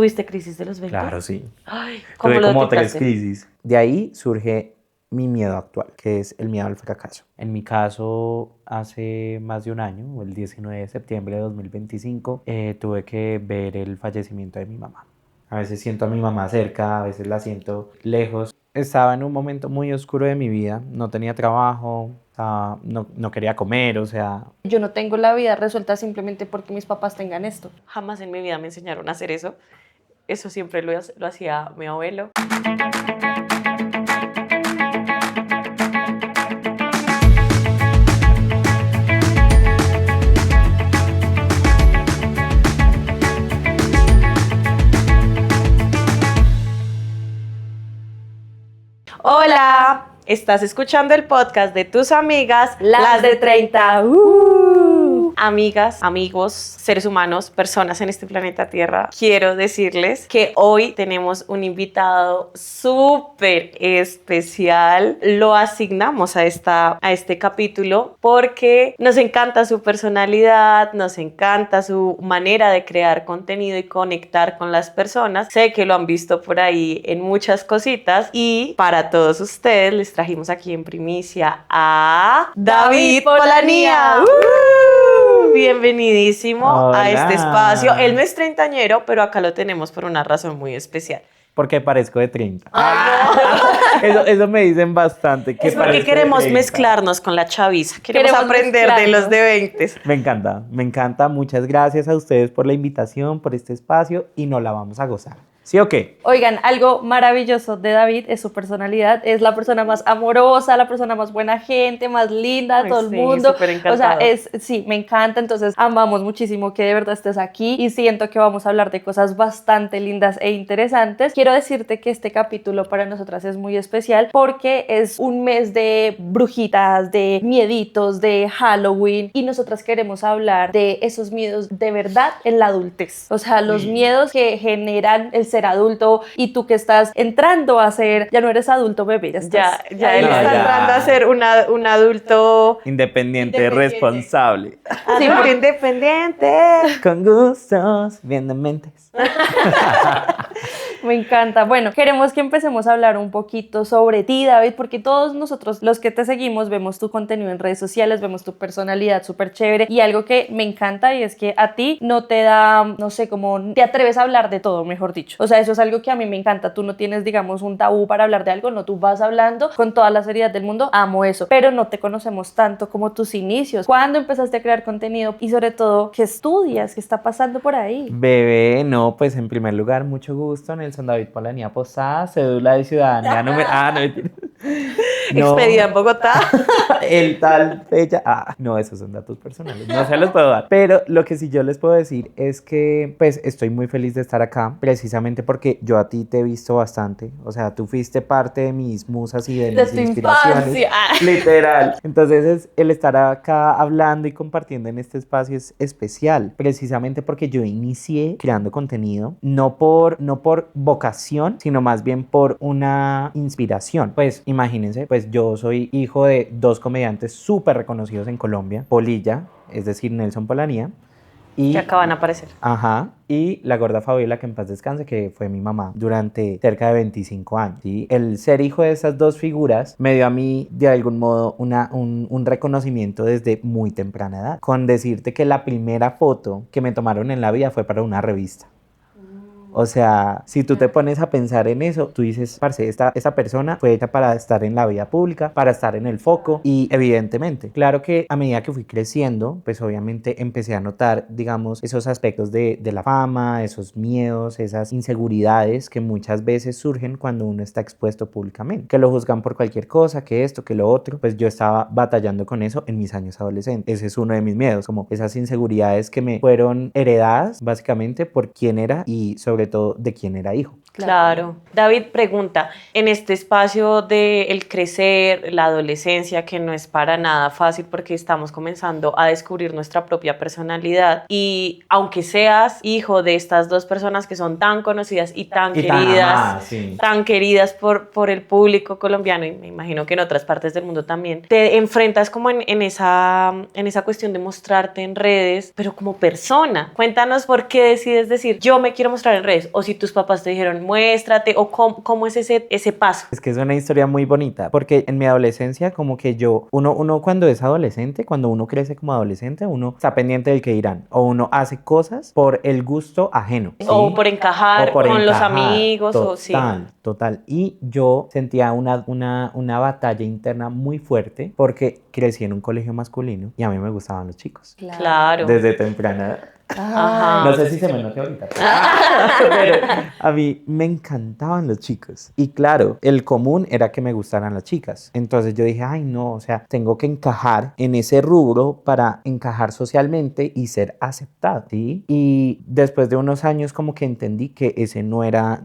¿Tuviste crisis de los 20? Claro, sí. Ay, ¿cómo Tuve lo como 3 detectaste? crisis. De ahí surge mi miedo actual, que es el miedo al fracaso. En mi caso, hace más de un año, el 19 de septiembre de 2025, tuve que ver el fallecimiento de mi mamá. A veces siento a mi mamá cerca, a veces la siento lejos. Estaba en un momento muy oscuro de mi vida, no tenía trabajo, no quería comer, o sea... Yo no tengo la vida resuelta simplemente porque mis papás tengan esto. Jamás en mi vida me enseñaron a hacer eso. Eso siempre lo hacía mi abuelo. Hola, estás escuchando el podcast de tus amigas, Las de 30. Amigas, amigos, seres humanos, personas en este planeta Tierra. Quiero decirles que hoy tenemos un invitado súper especial. Lo asignamos a este capítulo porque nos encanta su personalidad, nos encanta su manera de crear contenido y conectar con las personas. Sé que lo han visto por ahí en muchas cositas y para todos ustedes les trajimos aquí en primicia a David Polanía. Bienvenidísimo Hola. a este espacio. Él no es treintañero, pero acá lo tenemos por una razón muy especial. Porque parezco de 30. Ay, Eso me dicen bastante. Que es porque parezco de queremos 30. mezclarnos con la chaviza. Queremos aprender de mezclarnos. los de 20. Me encanta. Muchas gracias a ustedes por la invitación, por este espacio y nos la vamos a gozar. ¿Sí o qué? Oigan, algo maravilloso de David es su personalidad. Es la persona más amorosa, la persona más buena gente, más linda de todo el mundo. Súper O sea, encantador. sí, me encanta. Entonces, amamos muchísimo que de verdad estés aquí y siento que vamos a hablar de cosas bastante lindas e interesantes. Quiero decirte que este capítulo para nosotras es muy especial porque es un mes de brujitas, de mieditos, de Halloween y nosotras queremos hablar de esos miedos de verdad en la adultez. O sea, los miedos que generan el ser adulto y tú que estás entrando a ser, ya no eres adulto bebé, ya estás Ya él No, está ya. entrando a ser un adulto Independiente, responsable. adulto independiente. Con gustos, bien de mentes. Me encanta. Bueno, queremos que empecemos a hablar un poquito sobre ti, David, porque todos nosotros, los que te seguimos, vemos tu contenido en redes sociales, vemos tu personalidad súper chévere y algo que me encanta y es que a ti no te da, no sé, como te atreves a hablar de todo, mejor dicho. O sea, eso es algo que a mí me encanta. Tú no tienes, digamos, un tabú para hablar de algo, no, tú vas hablando con toda la seriedad del mundo. Amo eso, pero no te conocemos tanto como tus inicios. ¿Cuándo empezaste a crear contenido? Y sobre todo, ¿qué estudias? ¿Qué está pasando por ahí? Bebé, no, pues en primer lugar, mucho gusto. Nelson David Polanía Posada, cédula de ciudadanía número... no, mentira. No, Expedida en Bogotá. el tal fecha. No, esos son datos personales, no se los puedo dar. Pero lo que sí yo les puedo decir es que, pues, estoy muy feliz de estar acá, precisamente porque yo a ti te he visto bastante. O sea, tú fuiste parte de mis musas y de De mis tu inspiraciones. infancia. Literal. Entonces, el estar acá hablando y compartiendo en este espacio es especial, precisamente porque yo inicié creando contenido, no por vocación, sino más bien por una inspiración. Pues, imagínense, pues yo soy hijo de 2 comediantes súper reconocidos en Colombia, Polilla, es decir, Nelson Polanía, y... Que acaban de aparecer. Ajá, y la gorda Fabiola, que en paz descanse, que fue mi mamá durante cerca de 25 años. ¿Sí? El ser hijo de esas dos figuras me dio a mí, de algún modo, un reconocimiento desde muy temprana edad. Con decirte que la primera foto que me tomaron en la vida fue para una revista. O sea, si tú te pones a pensar en eso, tú dices, parce, esta persona fue hecha para estar en la vida pública, para estar en el foco y evidentemente, claro que a medida que fui creciendo, pues obviamente empecé a notar, digamos, esos aspectos de la fama, esos miedos, esas inseguridades que muchas veces surgen cuando uno está expuesto públicamente, que lo juzgan por cualquier cosa, que esto, que lo otro. Pues yo estaba batallando con eso en mis años adolescentes. Ese es uno de mis miedos, como esas inseguridades que me fueron heredadas básicamente por quién era y sobre todo de quién era hijo. Claro. David pregunta, en este espacio de el crecer, la adolescencia, que no es para nada fácil porque estamos comenzando a descubrir nuestra propia personalidad y aunque seas hijo de estas dos personas que son tan conocidas y tan queridas, sí. tan queridas por el público colombiano y me imagino que en otras partes del mundo también, te enfrentas como en esa cuestión de mostrarte en redes, pero como persona. Cuéntanos por qué decides decir, yo me quiero mostrar en redes, o si tus papás te dijeron muéstrate, o cómo es ese paso. Es que es una historia muy bonita, porque en mi adolescencia como que uno cuando es adolescente, cuando uno crece como adolescente, uno está pendiente del que dirán, o uno hace cosas por el gusto ajeno, ¿sí? O por encajar O por con los encajar. amigos, o sí. Total. Y yo sentía una batalla interna muy fuerte porque crecí en un colegio masculino y a mí me gustaban los chicos. Claro. Desde temprana edad. Ajá. No sé si se me nota ahorita. Pero a mí me encantaban los chicos. Y claro, el común era que me gustaran las chicas. Entonces yo dije, ay no, o sea, tengo que encajar en ese rubro para encajar socialmente y ser aceptado, ¿sí? Y después de unos años como que entendí que ese no era,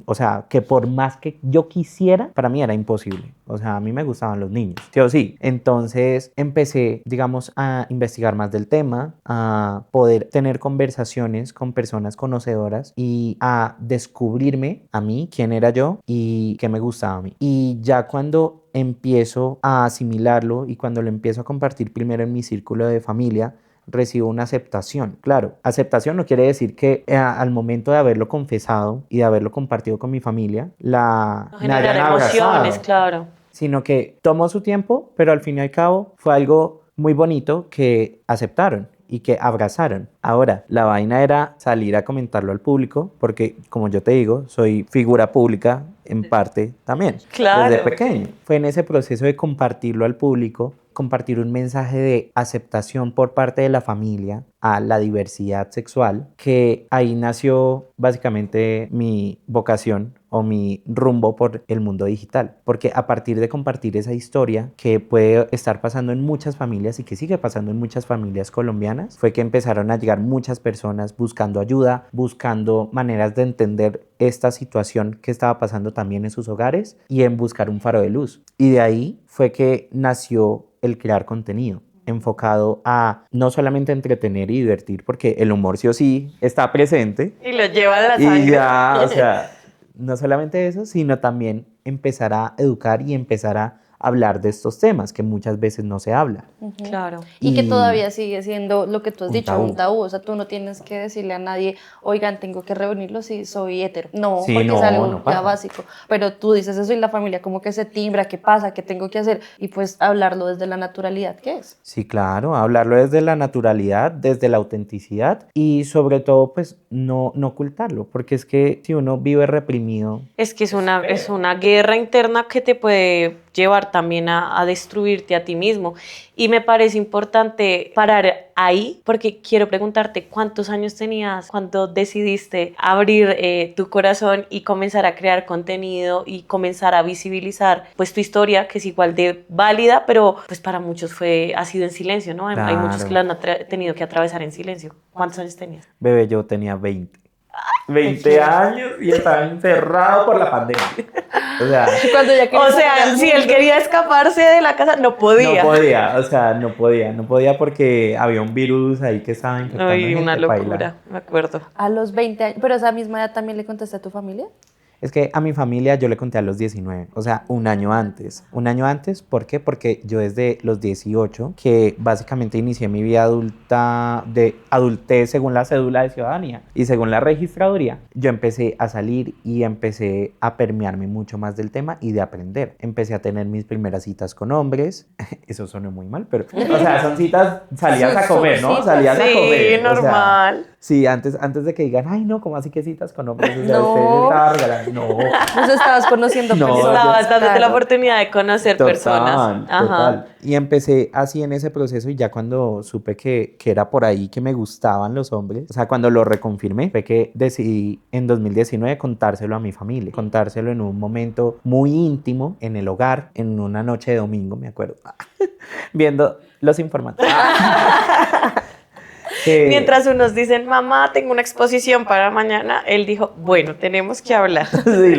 o sea, que por más que yo quisiera, para mí era imposible. O sea, a mí me gustaban los niños, sí o sí. Entonces empecé, digamos, a investigar más del tema, a poder tener conversaciones con personas conocedoras y a descubrirme a mí, quién era yo y qué me gustaba a mí. Y ya cuando empiezo a asimilarlo y cuando lo empiezo a compartir primero en mi círculo de familia, recibo una aceptación. Claro, aceptación no quiere decir que al momento de haberlo confesado y de haberlo compartido con mi familia, me Generar hayan emociones, abrazado, claro. sino que tomó su tiempo, pero al fin y al cabo fue algo muy bonito que aceptaron y que abrazaron. Ahora, la vaina era salir a comentarlo al público, porque como yo te digo, soy figura pública en parte también, Claro. desde pequeño. Fue en ese proceso de compartirlo al público, compartir un mensaje de aceptación por parte de la familia a la diversidad sexual, que ahí nació básicamente mi vocación o mi rumbo por el mundo digital, porque a partir de compartir esa historia que puede estar pasando en muchas familias y que sigue pasando en muchas familias colombianas, fue que empezaron a llegar muchas personas buscando ayuda, buscando maneras de entender esta situación que estaba pasando también en sus hogares y en buscar un faro de luz. Y de ahí fue que nació el crear contenido enfocado a no solamente entretener y divertir, porque el humor sí o sí está presente. Y lo lleva a la Y sangre. ya, o sea, no solamente eso, sino también empezar a educar y empezar a hablar de estos temas que muchas veces no se habla. Claro. Y que todavía sigue siendo lo que tú has un dicho, tabú. un tabú. O sea, tú no tienes que decirle a nadie, oigan, tengo que reunirlos si soy hetero. No, Sí, porque no, es algo no ya pasa. básico. Pero tú dices eso y la familia como que se timbra, ¿qué pasa? ¿Qué tengo que hacer? Y pues hablarlo desde la naturalidad que es. Sí, claro, hablarlo desde la naturalidad, desde la autenticidad y sobre todo pues no ocultarlo, porque es que si uno vive reprimido, Es que es una guerra interna que te puede llevar también a destruirte a ti mismo. Y me parece importante parar ahí porque quiero preguntarte cuántos años tenías cuando decidiste abrir tu corazón y comenzar a crear contenido y comenzar a visibilizar pues tu historia, que es igual de válida, pero pues para muchos ha sido en silencio, ¿no? Hay muchos Claro. que lo han tenido que atravesar en silencio. ¿Cuántos años tenías? bebé, yo tenía 20 años y estaba encerrado por la pandemia. O sea, Cuando ya O sea, si él quería escaparse de la casa, no podía. no podía, o sea, no podía porque había un virus ahí que estaba infectando Ay, una gente, paila. locura, me acuerdo. A los 20 años, pero a esa misma edad también le contaste a tu familia. Es que a mi familia yo le conté a los 19, o sea, un año antes. Un año antes, ¿por qué? Porque yo desde los 18, que básicamente inicié mi vida adulta, de adultez según la cédula de ciudadanía y según la registraduría, yo empecé a salir y empecé a permearme mucho más del tema y de aprender. Empecé a tener mis primeras citas con hombres, eso suena muy mal, pero, o sea, son citas, salías a comer, ¿no? Son Salías a Sí, comer. o sea, normal. sí, antes de que digan, ay, no, ¿cómo así que citas con hombres? O sea, No. usted estaba regalando. No, Pues estabas conociendo No, personas. Estabas dándote la claro. oportunidad de conocer personas. Ajá. Total. Y empecé así en ese proceso y ya cuando supe que era por ahí que me gustaban los hombres, o sea, cuando lo reconfirmé, fue que decidí en 2019 contárselo a mi familia, contárselo en un momento muy íntimo, en el hogar, en una noche de domingo, me acuerdo, viendo los informativos. Mientras unos dicen, mamá, tengo una exposición para mañana, él dijo, bueno, tenemos que hablar. Sí,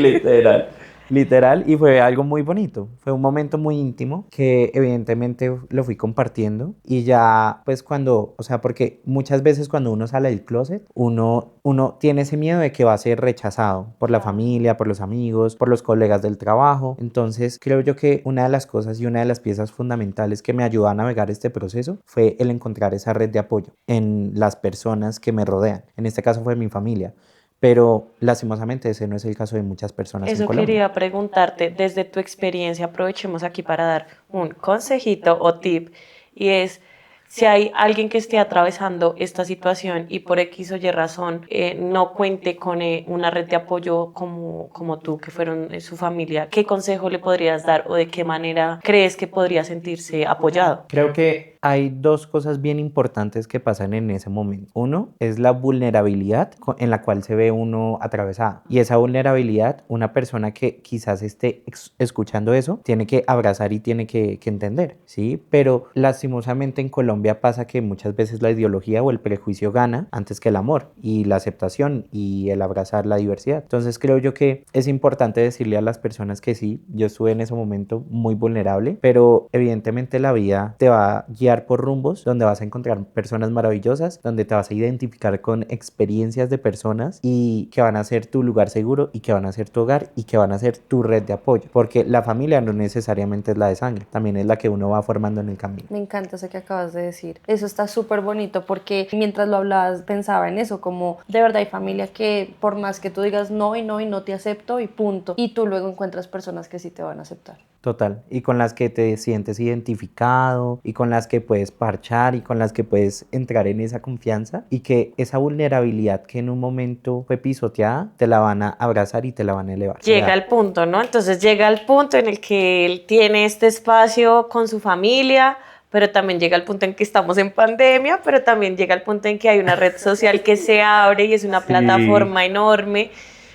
literal, y fue algo muy bonito, fue un momento muy íntimo que evidentemente lo fui compartiendo y ya pues cuando, o sea, porque muchas veces cuando uno sale del closet, uno tiene ese miedo de que va a ser rechazado por la familia, por los amigos, por los colegas del trabajo, entonces creo yo que una de las cosas y una de las piezas fundamentales que me ayudó a navegar este proceso fue el encontrar esa red de apoyo en las personas que me rodean, en este caso fue mi familia. pero lastimosamente ese no es el caso de muchas personas en Eso Colombia. quería preguntarte, desde tu experiencia, aprovechemos aquí para dar un consejito o tip, y es, si hay alguien que esté atravesando esta situación y por X o Y razón no cuente con una red de apoyo como tú, que fueron su familia, ¿qué consejo le podrías dar o de qué manera crees que podría sentirse apoyado? Creo que hay dos cosas bien importantes que pasan en ese momento. Uno es la vulnerabilidad en la cual se ve uno atravesado. Y esa vulnerabilidad, una persona que quizás esté escuchando eso, tiene que abrazar y tiene que entender, ¿sí? Pero lastimosamente en Colombia pasa que muchas veces la ideología o el prejuicio gana antes que el amor y la aceptación y el abrazar la diversidad. Entonces creo yo que es importante decirle a las personas que sí, yo estuve en ese momento muy vulnerable, pero evidentemente la vida te va a guiar por rumbos donde vas a encontrar personas maravillosas, donde te vas a identificar con experiencias de personas y que van a ser tu lugar seguro y que van a ser tu hogar y que van a ser tu red de apoyo, porque la familia no necesariamente es la de sangre, también es la que uno va formando en el camino. Me encanta eso que acabas de decir. Eso está súper bonito porque mientras lo hablabas pensaba en eso, como de verdad hay familia que por más que tú digas no y no y no te acepto y punto, y tú luego encuentras personas que sí te van a aceptar. Total, y con las que te sientes identificado y con las que puedes parchar y con las que puedes entrar en esa confianza y que esa vulnerabilidad que en un momento fue pisoteada, te la van a abrazar y te la van a elevar. Llega al punto, ¿no? Entonces llega al punto en el que él tiene este espacio con su familia, pero también llega al punto en que estamos en pandemia, pero también llega al punto en que hay una red social que se abre y es una plataforma enorme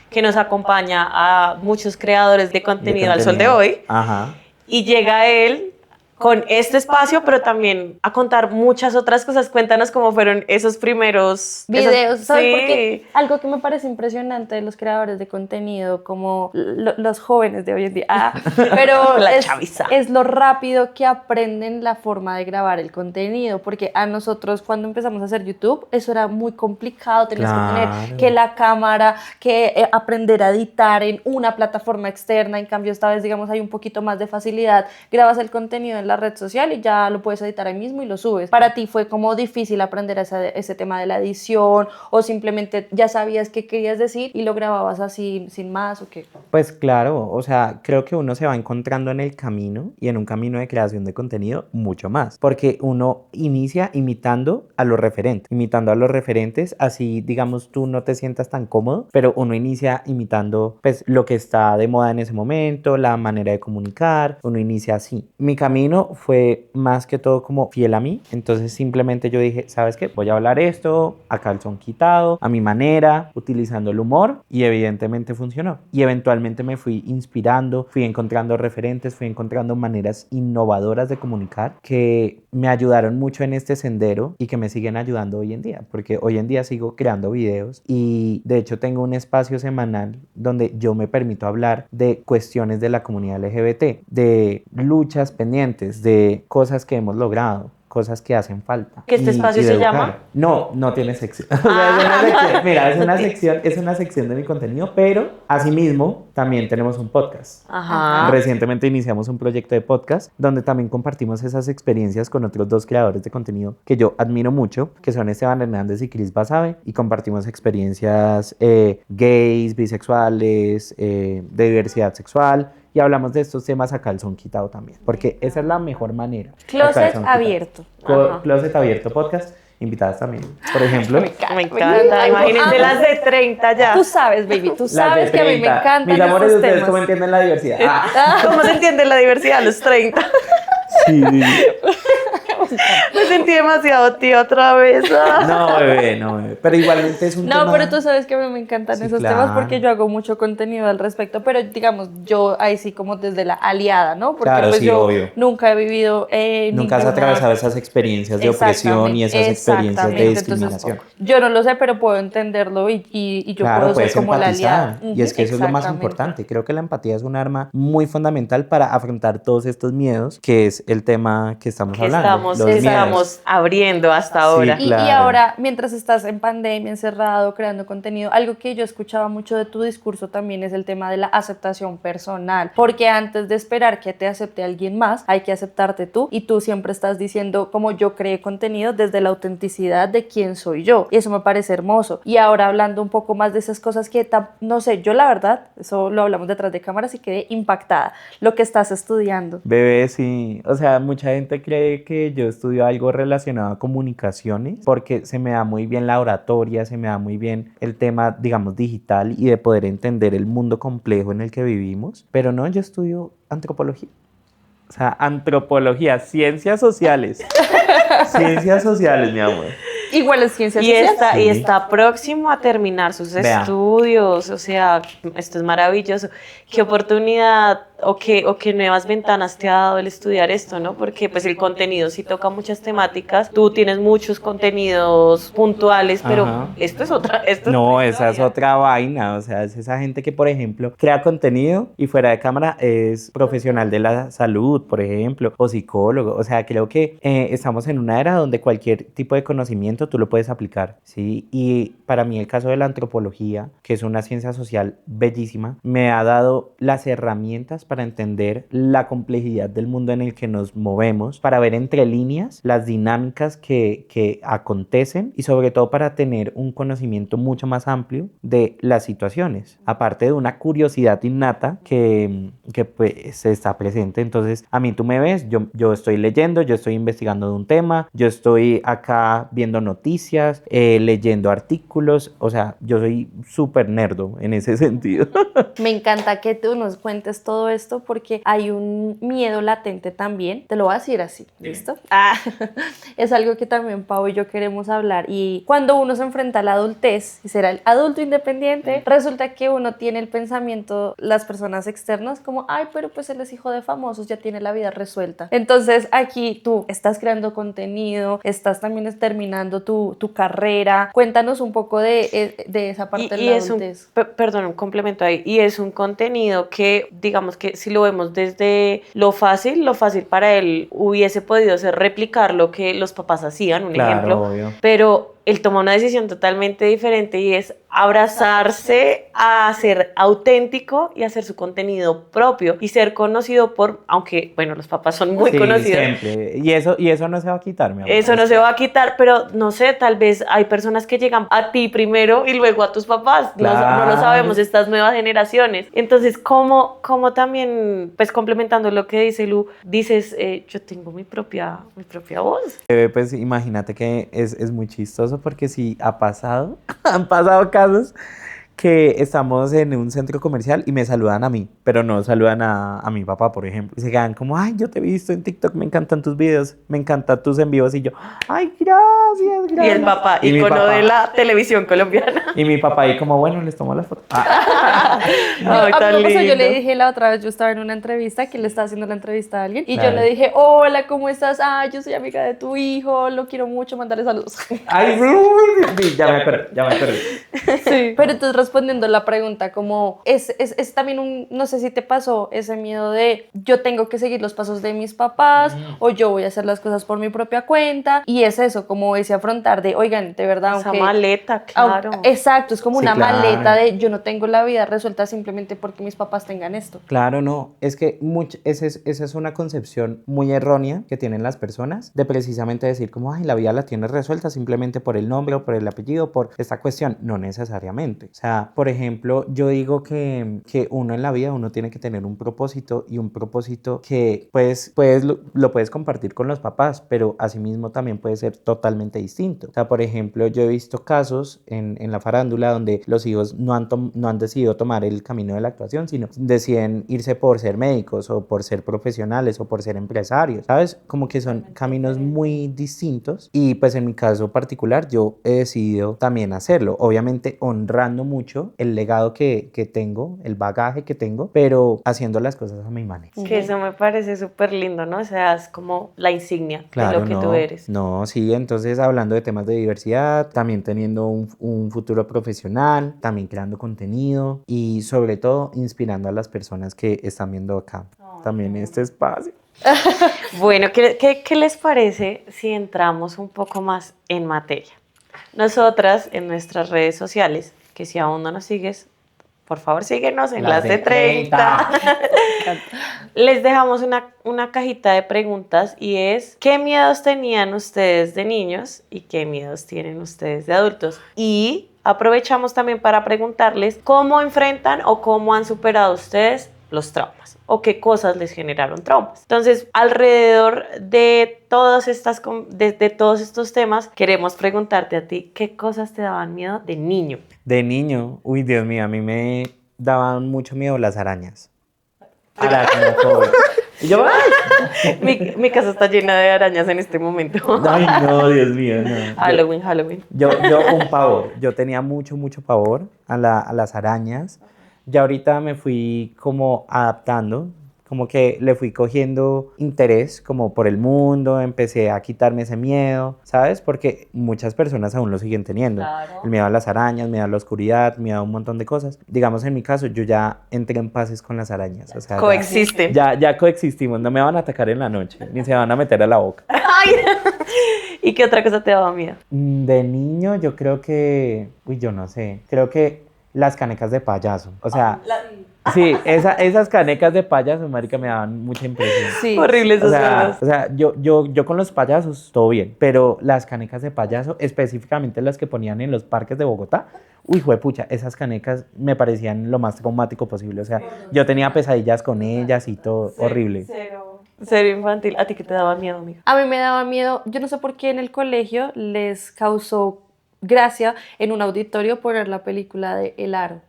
que nos acompaña a muchos creadores de contenido al sol de hoy. Ajá. Y llega él con este espacio, pero también a contar muchas otras cosas. Cuéntanos cómo fueron esos primeros Videos, ¿sabes? Sí. Porque algo que me parece impresionante de los creadores de contenido, como los jóvenes de hoy en día, pero La chaviza. es lo rápido que aprenden la forma de grabar el contenido, porque a nosotros cuando empezamos a hacer YouTube, eso era muy complicado, tenías que tener que la cámara, que aprender a editar en una plataforma externa. En cambio esta vez, digamos, hay un poquito más de facilidad, grabas el contenido en la red social y ya lo puedes editar ahí mismo y lo subes. ¿Para ti fue como difícil aprender ese tema de la edición o simplemente ya sabías qué querías decir y lo grababas así sin más o qué? Pues claro, o sea, creo que uno se va encontrando en el camino y en un camino de creación de contenido mucho más, porque uno inicia imitando a los referentes, así digamos tú no te sientas tan cómodo, pero uno inicia imitando pues lo que está de moda en ese momento, la manera de comunicar, uno inicia así. Mi camino fue más que todo como fiel a mí, entonces simplemente yo dije, ¿sabes qué? Voy a hablar esto a calzón quitado, a mi manera, utilizando el humor y evidentemente funcionó. Y eventualmente me fui inspirando, fui encontrando referentes, fui encontrando maneras innovadoras de comunicar que me ayudaron mucho en este sendero y que me siguen ayudando hoy en día, porque hoy en día sigo creando videos y de hecho tengo un espacio semanal donde yo me permito hablar de cuestiones de la comunidad LGBT, de luchas pendientes, de cosas que hemos logrado, cosas que hacen falta. ¿Que este espacio se llama? No, no tiene sección. O sea, es una sección. Mira, es una sección de mi contenido, pero asimismo también tenemos un podcast. Ajá. Recientemente iniciamos un proyecto de podcast donde también compartimos esas experiencias con otros dos creadores de contenido que yo admiro mucho, que son Esteban Hernández y Cris Basabe, y compartimos experiencias gays, bisexuales, de diversidad sexual, y hablamos de estos temas a calzón quitado también, porque esa es la mejor manera. Closet abierto. Closet abierto podcast, invitadas también. Por ejemplo, Me encanta. Imagínense las de 30 ya. Tú sabes, baby, tú sabes que a mí me encantan mis amores, estos ¿ustedes temas. cómo entienden la diversidad? ¿Cómo se entiende la diversidad a los 30? Sí. Me sentí demasiado tío otra vez. No, bebé. Pero igualmente es un tema... No, pero tú sabes que a mí me encantan esos temas porque yo hago mucho contenido al respecto, pero digamos, yo ahí sí como desde la aliada, ¿no? Porque claro, pues sí, yo obvio. nunca he vivido nunca has atravesado esas experiencias de opresión y esas experiencias de discriminación. Entonces, yo no lo sé, pero puedo entenderlo y yo claro, puedo ser puedes como la empatizar. aliada. Y es que eso es lo más importante. Creo que la empatía es un arma muy fundamental para afrontar todos estos miedos, que es el tema que estamos hablando. los estamos abriendo hasta ahora. Y Claro. ahora, mientras estás en pandemia, encerrado, creando contenido, algo que yo escuchaba mucho de tu discurso también es el tema de la aceptación personal, porque antes de esperar que te acepte alguien más, hay que aceptarte tú, y tú siempre estás diciendo como yo creé contenido desde la autenticidad de quién soy yo, y eso me parece hermoso. Y ahora hablando un poco más de esas cosas que, no sé, yo la verdad, eso lo hablamos detrás de cámaras y quedé impactada, lo que estás estudiando. Bebé, sí. O sea, mucha gente cree que yo estudio algo relacionado a comunicaciones porque se me da muy bien la oratoria, se me da muy bien el tema, digamos, digital y de poder entender el mundo complejo en el que vivimos. Pero no, yo estudio antropología. O sea, antropología, ciencias sociales. Ciencias sociales, mi amor. Igual es ciencia Y social. está, Sí. y está próximo a terminar sus Vea. estudios, o sea, esto es maravilloso. ¿Qué oportunidad o qué nuevas ventanas te ha dado el estudiar esto, no? Porque pues el contenido sí toca muchas temáticas, tú tienes muchos contenidos puntuales, pero Ajá. esto es otra, esto No, otra esa es historia. otra vaina, o sea, es esa gente que, por ejemplo, crea contenido y fuera de cámara es profesional de la salud, por ejemplo, o psicólogo, o sea, creo que estamos en una era donde cualquier tipo de conocimiento tú lo puedes aplicar, ¿sí? Y para mí el caso de la antropología, que es una ciencia social bellísima, me ha dado las herramientas para entender la complejidad del mundo en el que nos movemos, para ver entre líneas las dinámicas que acontecen y sobre todo para tener un conocimiento mucho más amplio de las situaciones, aparte de una curiosidad innata que pues está presente. Entonces, a mí tú me ves, yo estoy leyendo, yo estoy investigando de un tema, yo estoy acá viendo noticias, leyendo artículos, o sea, yo soy súper nerdo en ese sentido. Me encanta que tú nos cuentes todo esto porque hay un miedo latente también. Te lo voy a decir así, ¿listo? Es algo que también Pau y yo queremos hablar. Y cuando uno se enfrenta a la adultez y será el adulto independiente, resulta que uno tiene el pensamiento, las personas externas, como, ay, pero pues él es hijo de famosos, ya tiene la vida resuelta. Entonces aquí tú estás creando contenido, estás también terminando tu carrera. Cuéntanos un poco de esa parte de la Es un, adultez. perdón, un complemento ahí, y es un contenido que, digamos que si lo vemos desde lo fácil para él hubiese podido ser replicar lo que los papás hacían, un Claro, ejemplo, obvio. pero él toma una decisión totalmente diferente y es abrazarse a ser auténtico y hacer su contenido propio y ser conocido por, aunque, bueno, los papás son muy Sí, conocidos. siempre. Y eso no se va a quitar, mi amor. Eso no se va a quitar, pero no sé, tal vez hay personas que llegan a ti primero y luego a tus papás. No, no lo Claro. sabemos, estas nuevas generaciones. Entonces, ¿cómo también, pues complementando lo que dice Lu, dices, yo tengo mi propia voz? Pues imagínate que es muy chistoso porque sí ha pasado, han pasado casos que estamos en un centro comercial y me saludan a mí, pero no saludan a mi papá, por ejemplo. Y se quedan como, ay, yo te he visto en TikTok, me encantan tus videos, me encantan tus en vivos. Y yo, ay, gracias, Y gracias. el papá, Y mi icono papá- de la televisión colombiana. Y mi papá ahí como, bueno, les tomo la foto. Ay, A tan mí me pasó, yo le lindo. dije la otra vez, yo estaba en una entrevista, que le estaba haciendo la entrevista a alguien, y yo Claro. le dije, hola, ¿cómo estás? Ah, yo soy amiga de tu hijo, lo quiero mucho, mandarle saludos. Ay, sí, ya me perdí. Sí. Pero entonces respondiendo la pregunta, como es también no sé si te pasó ese miedo de yo tengo que seguir los pasos de mis papás o yo voy a hacer las cosas por mi propia cuenta, y es eso, como ese afrontar de, oigan, de verdad, Esa aunque... maleta, claro. Exacto, es como Sí, una claro. maleta de yo no tengo la vida resuelta simplemente porque mis papás tengan esto. Claro, no, es que esa es una concepción muy errónea que tienen las personas de precisamente decir como, ay, la vida la tienes resuelta simplemente por el nombre o por el apellido, por esta cuestión. No necesariamente. O sea, por ejemplo, yo digo que uno en la vida, uno tiene que tener un propósito y un propósito que lo puedes compartir con los papás, pero asimismo también puede ser totalmente distinto. O sea, por ejemplo, yo he visto casos en la farándula donde los hijos no han decidido tomar el camino de la actuación, sino deciden irse por ser médicos o por ser profesionales o por ser empresarios, ¿sabes? Como que son caminos muy distintos y pues en mi caso particular yo he decidido también hacerlo, obviamente honrando mucho el legado que tengo, el bagaje que tengo, pero haciendo las cosas a mi manera. Que eso me parece súper lindo, ¿no? O sea, es como la insignia Claro, de lo que no, tú eres. no, sí, entonces hablando de temas de diversidad, también teniendo un futuro profesional, también creando contenido y sobre todo inspirando a las personas que están viendo acá también este espacio. Bueno, ¿qué les parece si entramos un poco más en materia? Nosotras en nuestras redes sociales, que si aún no nos sigues, por favor síguenos en las de 30. Les dejamos una cajita de preguntas y es, ¿qué miedos tenían ustedes de niños y qué miedos tienen ustedes de adultos? Y aprovechamos también para preguntarles cómo enfrentan o cómo han superado ustedes los traumas o qué cosas les generaron traumas. Entonces, alrededor de todos estos temas, queremos preguntarte a ti, ¿qué cosas te daban miedo de niño? De niño, uy, Dios mío, a mí me daban mucho miedo las arañas. Aracnofobia. Y yo, ¡ay! Mi casa está llena de arañas en este momento. Ay, no, Dios mío, no. Halloween. Yo un pavor. Yo tenía mucho pavor a las arañas. Ya ahorita me fui como adaptando, como que le fui cogiendo interés como por el mundo, empecé a quitarme ese miedo, ¿sabes? Porque muchas personas aún lo siguen teniendo. Claro. El miedo a las arañas, miedo a la oscuridad, miedo a un montón de cosas. Digamos, en mi caso, yo ya entré en paces con las arañas. O sea, Coexisten. ya coexistimos, no me van a atacar en la noche, ni se van a meter a la boca. Ay. ¿Y qué otra cosa te daba miedo? De niño yo creo que, yo no sé, creo que las canecas de payaso, o sea, sí, esas canecas de payaso, marica, me daban mucha impresión. Sí. Horribles O esos sea, juegos. yo con los payasos, todo bien, pero las canecas de payaso, específicamente las que ponían en los parques de Bogotá, uy, juepucha, esas canecas me parecían lo más traumático posible, o sea, yo tenía pesadillas con ellas y todo, horrible. Cero infantil. ¿A ti qué te daba miedo, amiga? A mí me daba miedo, yo no sé por qué en el colegio les causó gracia en un auditorio poner la película de El Aro.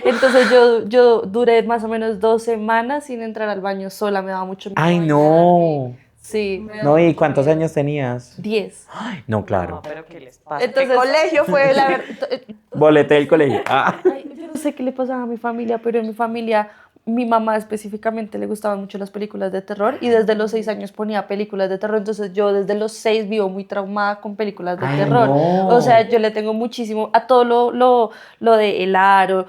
Entonces yo duré más o menos 2 semanas sin entrar al baño sola, me daba mucho miedo. Ay, no. Sí, No, ¿y cuántos años tenías? 10. No, claro. No, pero ¿qué les pasa? Entonces, ¿Qué colegio fue la verdad? Boleté del colegio. Ah. Ay, yo no sé qué le pasaba a mi familia, pero en mi familia, mi mamá específicamente le gustaban mucho las películas de terror y desde los 6 años ponía películas de terror, entonces yo desde los 6 vivo muy traumada con películas de Ay, terror. no. O sea, yo le tengo muchísimo a todo lo de El Aro,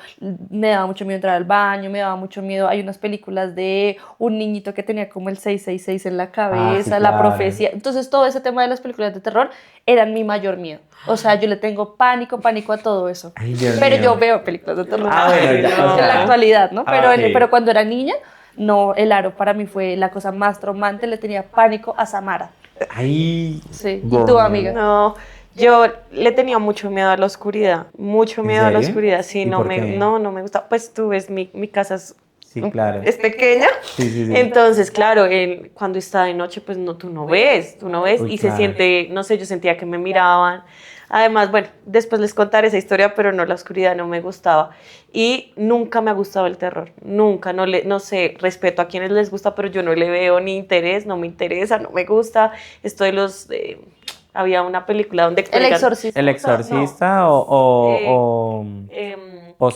me daba mucho miedo entrar al baño, me daba mucho miedo, hay unas películas de un niñito que tenía como el 666 en la cabeza, sí, la claro. profecía, entonces todo ese tema de las películas de terror eran mi mayor miedo. O sea, yo le tengo pánico a todo eso. Ay, Dios Pero mío. yo veo películas de terror. Ah, bueno, ya, En o sea. la actualidad, ¿no? Ah, ok. Pero cuando era niña, no, El Aro para mí fue la cosa más traumante, le tenía pánico a Samara. Ay. Sí. ¿Y Bueno. tu amiga? No, yo le tenía mucho miedo a la oscuridad, mucho ¿En miedo a la serio? oscuridad, sí, ¿Y no por qué? no me gusta. Pues tú ves, mi casa Sí, claro. es pequeña, Sí. entonces, claro, cuando está de noche, pues tú no ves, Uy, y claro. se siente, no sé, yo sentía que me miraban. Además, bueno, después les contaré esa historia, pero no, la oscuridad no me gustaba. Y nunca me ha gustado el terror, nunca, no sé, respeto a quienes les gusta, pero yo no le veo ni interés, no me interesa, no me gusta. Esto de había una película donde El explican- Exorcista. ¿El exorcista o o ¿qué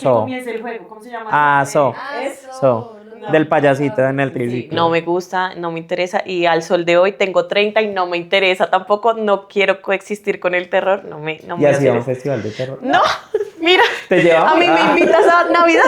So? comienza el juego? ¿Cómo se llama? Ah, So. ¿Es? So. Del payasito en el triciclo. No me gusta, no me interesa y al sol de hoy tengo 30 y no me interesa tampoco, no quiero coexistir con el terror, no me Y hacía hace- un festival de terror. No, mira, ¿Te llevaba? a mí me invitas a Navidad,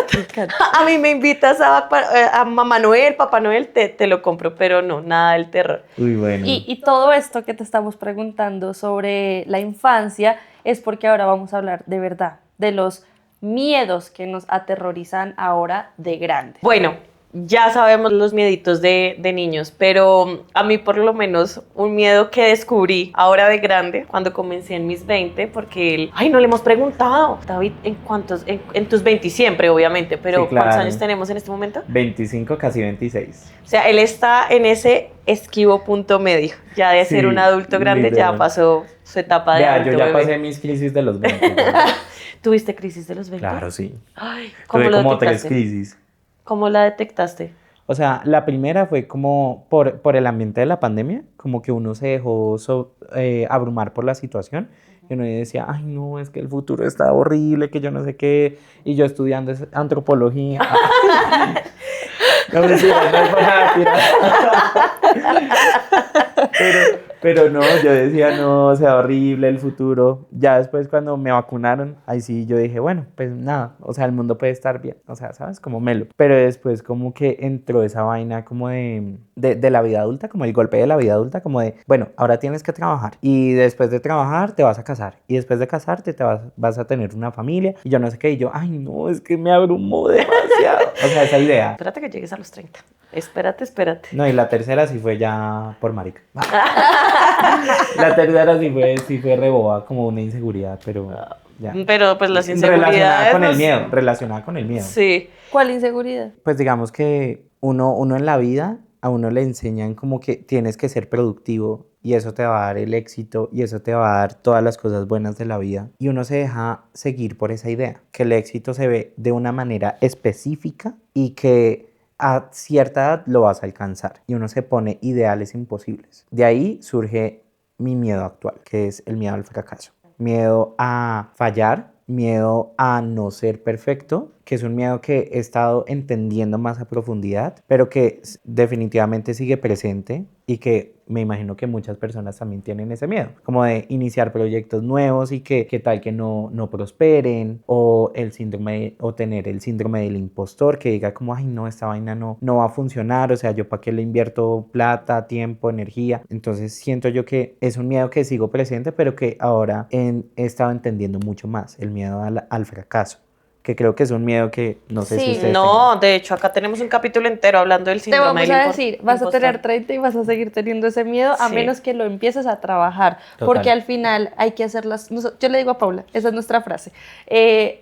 a mí me invitas a Mamá Noel, Papá Noel, te lo compro, pero no, nada del terror. Uy, bueno. Y todo esto que te estamos preguntando sobre la infancia es porque ahora vamos a hablar de verdad, de los miedos que nos aterrorizan ahora de grandes. Bueno, ya sabemos los mieditos de niños, pero a mí por lo menos un miedo que descubrí ahora de grande, cuando comencé en mis 20, porque ay, no le hemos preguntado, David, en tus 20 siempre, obviamente, pero Sí, claro. ¿cuántos años tenemos en este momento? 25, casi 26. O sea, él está en ese esquivo punto medio, ya de ser Sí, un adulto grande, ya literal. pasó su etapa de Ya, adulto yo ya bebé. pasé mis crisis de los 20. ¿Tuviste crisis de los 20? Claro, sí. Ay, ¿cómo Tuve lo como 3 detectaste? crisis. ¿Cómo la detectaste? O sea, la primera fue como por el ambiente de la pandemia, como que uno se dejó abrumar por la situación y uno decía, ay no, es que el futuro está horrible, que yo no sé qué, y yo estudiando antropología. No me no es por nada, tira. Pero no, yo decía, no, o sea, horrible el futuro. Ya después cuando me vacunaron, ahí sí yo dije, bueno, pues nada, o sea, el mundo puede estar bien, o sea, ¿sabes? Como melo. Pero después como que entró esa vaina como de la vida adulta, como el golpe de la vida adulta, como de, bueno, ahora tienes que trabajar y después de trabajar te vas a casar y después de casarte vas a tener una familia y yo no sé qué, y yo, ay, no, es que me abrumó demasiado. O sea, esa idea. Espérate que llegues a los 30. Espérate. No, y la tercera sí fue ya por marica. La tercera sí fue re boba, como una inseguridad, pero ya. Pero pues las Relacionada inseguridades... con el nos- miedo, relacionada con el miedo. Sí. ¿Cuál inseguridad? Pues digamos que uno en la vida, a uno le enseñan como que tienes que ser productivo y eso te va a dar el éxito y eso te va a dar todas las cosas buenas de la vida. Y uno se deja seguir por esa idea, que el éxito se ve de una manera específica y que a cierta edad lo vas a alcanzar. Y uno se pone ideales imposibles. De ahí surge mi miedo actual, que es el miedo al fracaso. Miedo a fallar, miedo a no ser perfecto, que es un miedo que he estado entendiendo más a profundidad, pero que definitivamente sigue presente y que me imagino que muchas personas también tienen ese miedo, como de iniciar proyectos nuevos y que tal que no prosperen, o el síndrome, o tener el síndrome del impostor, que diga como, ay no, esta vaina no va a funcionar, o sea, yo para qué le invierto plata, tiempo, energía. Entonces siento yo que es un miedo que sigo presente, pero que ahora he estado entendiendo mucho más, el miedo al fracaso, que creo que es un miedo que no sé si Sí. ustedes No, de hecho, acá tenemos un capítulo entero hablando del Te síndrome vamos del a decir, vas a tener impostor. 30 y vas a seguir teniendo ese miedo a Sí. menos que lo empieces a trabajar, Total. porque al final hay que hacerlas. Yo le digo a Paula, esa es nuestra frase.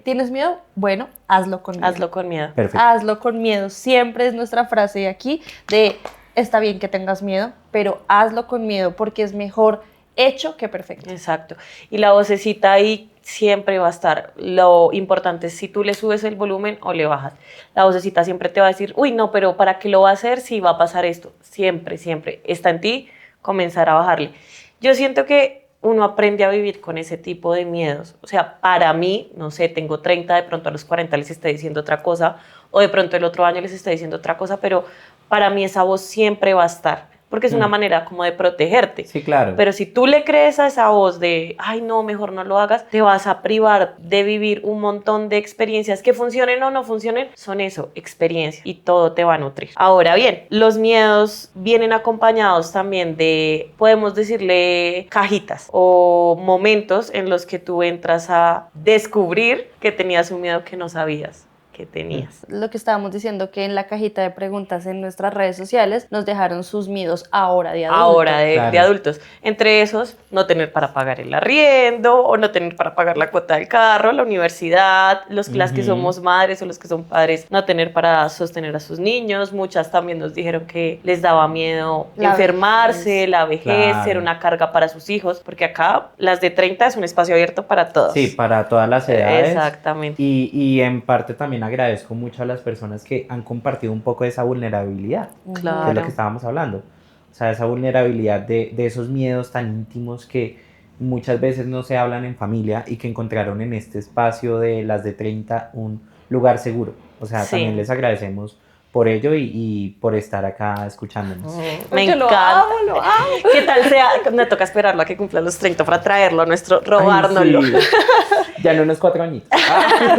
¿Tienes miedo? Bueno, hazlo con miedo. Hazlo con miedo. Perfecto. Hazlo con miedo. Siempre es nuestra frase aquí de está bien que tengas miedo, pero hazlo con miedo porque es mejor hecho que perfecto. Exacto. Y la vocecita ahí siempre va a estar. Lo importante es si tú le subes el volumen o le bajas. La vocecita siempre te va a decir, uy, no, pero ¿para qué lo va a hacer si va a pasar esto? Siempre, siempre. Está en ti comenzar a bajarle. Yo siento que uno aprende a vivir con ese tipo de miedos. O sea, para mí, no sé, tengo 30, de pronto a los 40 les está diciendo otra cosa, o de pronto el otro año les está diciendo otra cosa, pero para mí esa voz siempre va a estar, porque es una manera como de protegerte. Sí, claro. Pero si tú le crees a esa voz de, ay no, mejor no lo hagas, te vas a privar de vivir un montón de experiencias que funcionen o no funcionen, son eso, experiencias, y todo te va a nutrir. Ahora bien, los miedos vienen acompañados también de, podemos decirle, cajitas o momentos en los que tú entras a descubrir que tenías un miedo que no sabías que tenías. Lo que estábamos diciendo que en la cajita de preguntas en nuestras redes sociales nos dejaron sus miedos ahora de adultos. Ahora de Claro. adultos. Entre esos, no tener para pagar el arriendo o no tener para pagar la cuota del carro, la universidad, las que somos madres o los que son padres, no tener para sostener a sus niños. Muchas también nos dijeron que les daba miedo La enfermarse, vejez. la vejez, Claro. ser una carga para sus hijos, porque acá las de 30 es un espacio abierto para todos. Sí, para todas las edades. Exactamente. Y en parte también agradezco mucho a las personas que han compartido un poco de esa vulnerabilidad, que es lo Claro. que estábamos hablando. O sea, esa vulnerabilidad de esos miedos tan íntimos que muchas veces no se hablan en familia y que encontraron en este espacio de las de 30 un lugar seguro. O sea, Sí. también les agradecemos por ello y por estar acá escuchándonos. Me Porque encanta. lo amo. ¿Qué tal sea? Me toca esperarlo a que cumpla los 30 para traerlo a nuestro, robárnoslo. Ay, sí. Ya en unos 4 añitos. Ah.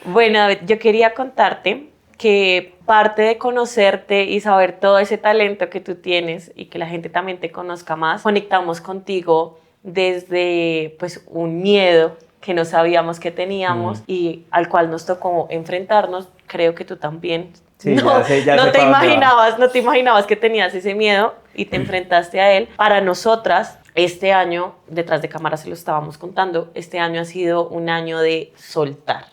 Bueno, David, yo quería contarte que parte de conocerte y saber todo ese talento que tú tienes y que la gente también te conozca más, conectamos contigo desde pues un miedo que no sabíamos que teníamos y al cual nos tocó enfrentarnos. Creo que tú también. Sí, ya sé para dónde va. No te imaginabas que tenías ese miedo y te enfrentaste a él. Para nosotras, este año, detrás de cámara se lo estábamos contando, este año ha sido un año de soltar.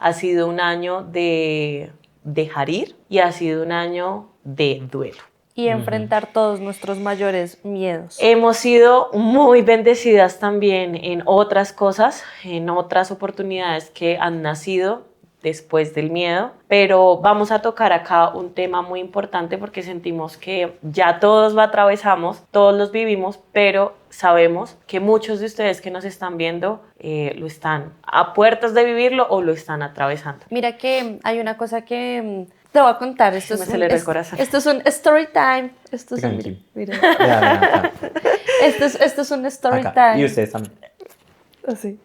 Ha sido un año de dejar ir y ha sido un año de duelo. Y enfrentar todos nuestros mayores miedos. Hemos sido muy bendecidas también en otras cosas, en otras oportunidades que han nacido después del miedo, pero vamos a tocar acá un tema muy importante porque sentimos que ya todos lo atravesamos, todos los vivimos, pero sabemos que muchos de ustedes que nos están viendo lo están a puertas de vivirlo o lo están atravesando. Mira que hay una cosa que Te voy a contar, esto Me es aceleró el corazón. esto es un story time. Esto es un, Tranqui. mira. Vean, acá. Esto es un story Acá. Y time. ustedes también. Así.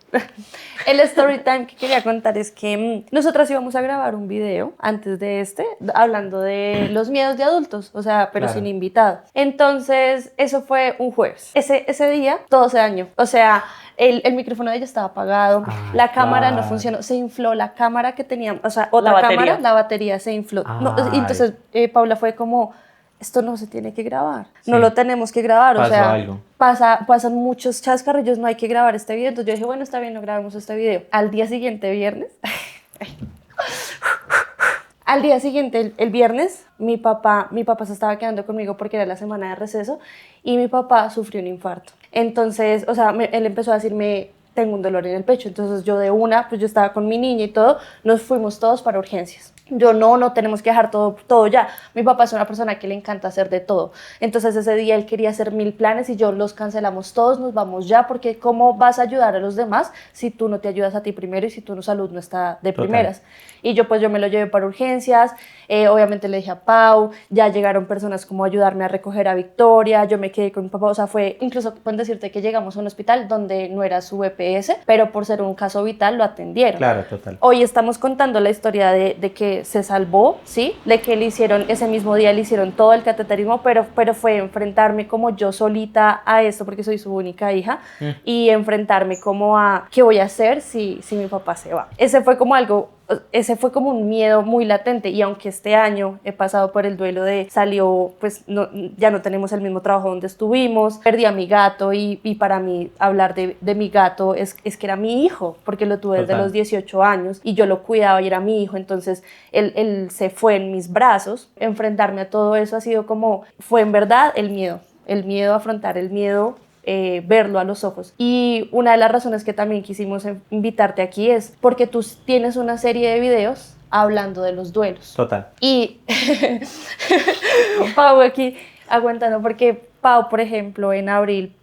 El story time que quería contar es que nosotras íbamos a grabar un video antes de hablando de los miedos de adultos, o sea, pero Claro. sin invitado. Entonces, eso fue un jueves. Ese día todo se dañó. O sea, el micrófono de ella estaba apagado, Ay, la cámara no claro. funcionó, se infló la cámara que teníamos, o sea, otra batería. cámara, la batería se infló. No, y Ay. entonces Paula fue como, esto no se tiene que grabar, no Sí. lo tenemos que grabar, o Pasó sea, algo. pasan muchos chascarrillos, no hay que grabar este video. Entonces yo dije, bueno, está bien, no grabemos este video. Al día siguiente, viernes, al día siguiente, el viernes, mi papá se estaba quedando conmigo porque era la semana de receso y mi papá sufrió un infarto. Entonces, o sea, él empezó a decirme, tengo un dolor en el pecho. Entonces yo de una, pues yo estaba con mi niña y todo, nos fuimos todos para urgencias. Yo no tenemos que dejar todo ya. Mi papá es una persona que le encanta hacer de todo. Entonces ese día él quería hacer 1000 planes y yo los cancelamos todos, nos vamos ya, porque ¿cómo vas a ayudar a los demás si tú no te ayudas a ti primero y si tu salud no está de Total. primeras? Y yo me lo llevé para urgencias, obviamente le dije a Pau, ya llegaron personas como a ayudarme a recoger a Victoria, yo me quedé con mi papá, o sea, fue incluso pueden decirte que llegamos a un hospital donde no era su EPS, pero por ser un caso vital lo atendieron. Claro, total. Hoy estamos contando la historia de que se salvó, ¿sí? De que ese mismo día le hicieron todo el cateterismo, pero fue enfrentarme como yo solita a esto, porque soy su única hija, y enfrentarme como a qué voy a hacer si mi papá se va. Ese fue como un miedo muy latente, y aunque este año he pasado por el duelo pues ya no tenemos el mismo trabajo donde estuvimos, perdí a mi gato y para mí hablar de mi gato es que era mi hijo, porque lo tuve desde Total. los 18 años y yo lo cuidaba y era mi hijo, entonces él se fue en mis brazos. Enfrentarme a todo eso fue en verdad el miedo, afrontar el miedo, verlo a los ojos. Y una de las razones que también quisimos invitarte aquí es porque tú tienes una serie de videos hablando de los duelos. Total. Y Pau aquí aguantando, porque Pau, por ejemplo, en abril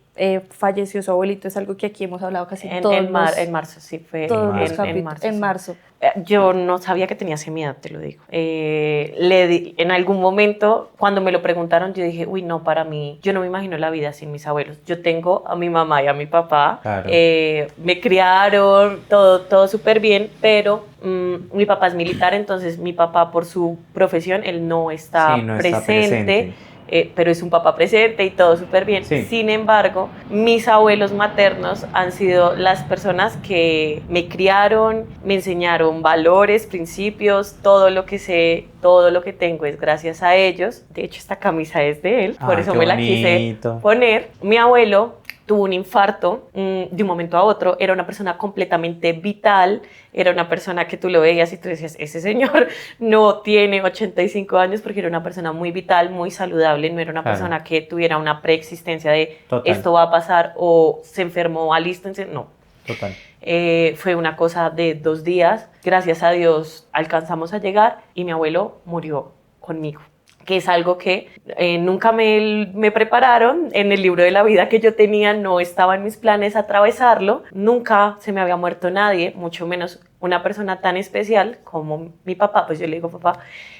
falleció su abuelito, es algo que aquí hemos hablado casi En marzo, sí, fue todos los en capítulos, marzo. en sí. marzo. Yo no sabía que tenía ese miedo, te lo digo. En algún momento, cuando me lo preguntaron, yo dije, uy, no, para mí, yo no me imagino la vida sin mis abuelos. Yo tengo a mi mamá y a mi papá, Claro. me criaron, todo súper bien, pero mi papá es militar, entonces mi papá por su profesión, él no está Sí, no está presente. Pero es un papá presente y todo súper bien. Sí. Sin embargo, mis abuelos maternos han sido las personas que me criaron, me enseñaron valores, principios, todo lo que sé, todo lo que tengo es gracias a ellos. De hecho, esta camisa es de él, por Ay, eso qué me la quise bonito. poner. Mi abuelo tuvo un infarto de un momento a otro, era una persona completamente vital, era una persona que tú lo veías y tú decías, ese señor no tiene 85 años porque era una persona muy vital, muy saludable, no era una Claro. persona que tuviera una preexistencia de Total. esto va a pasar o se enfermó, alístense, no. Total. Fue una cosa de 2 días, gracias a Dios alcanzamos a llegar y mi abuelo murió conmigo, que es algo que nunca me prepararon. En el libro de la vida que yo tenía no estaba en mis planes atravesarlo. Nunca se me había muerto nadie, mucho menos una persona tan especial como mi papá, pues yo le digo papá,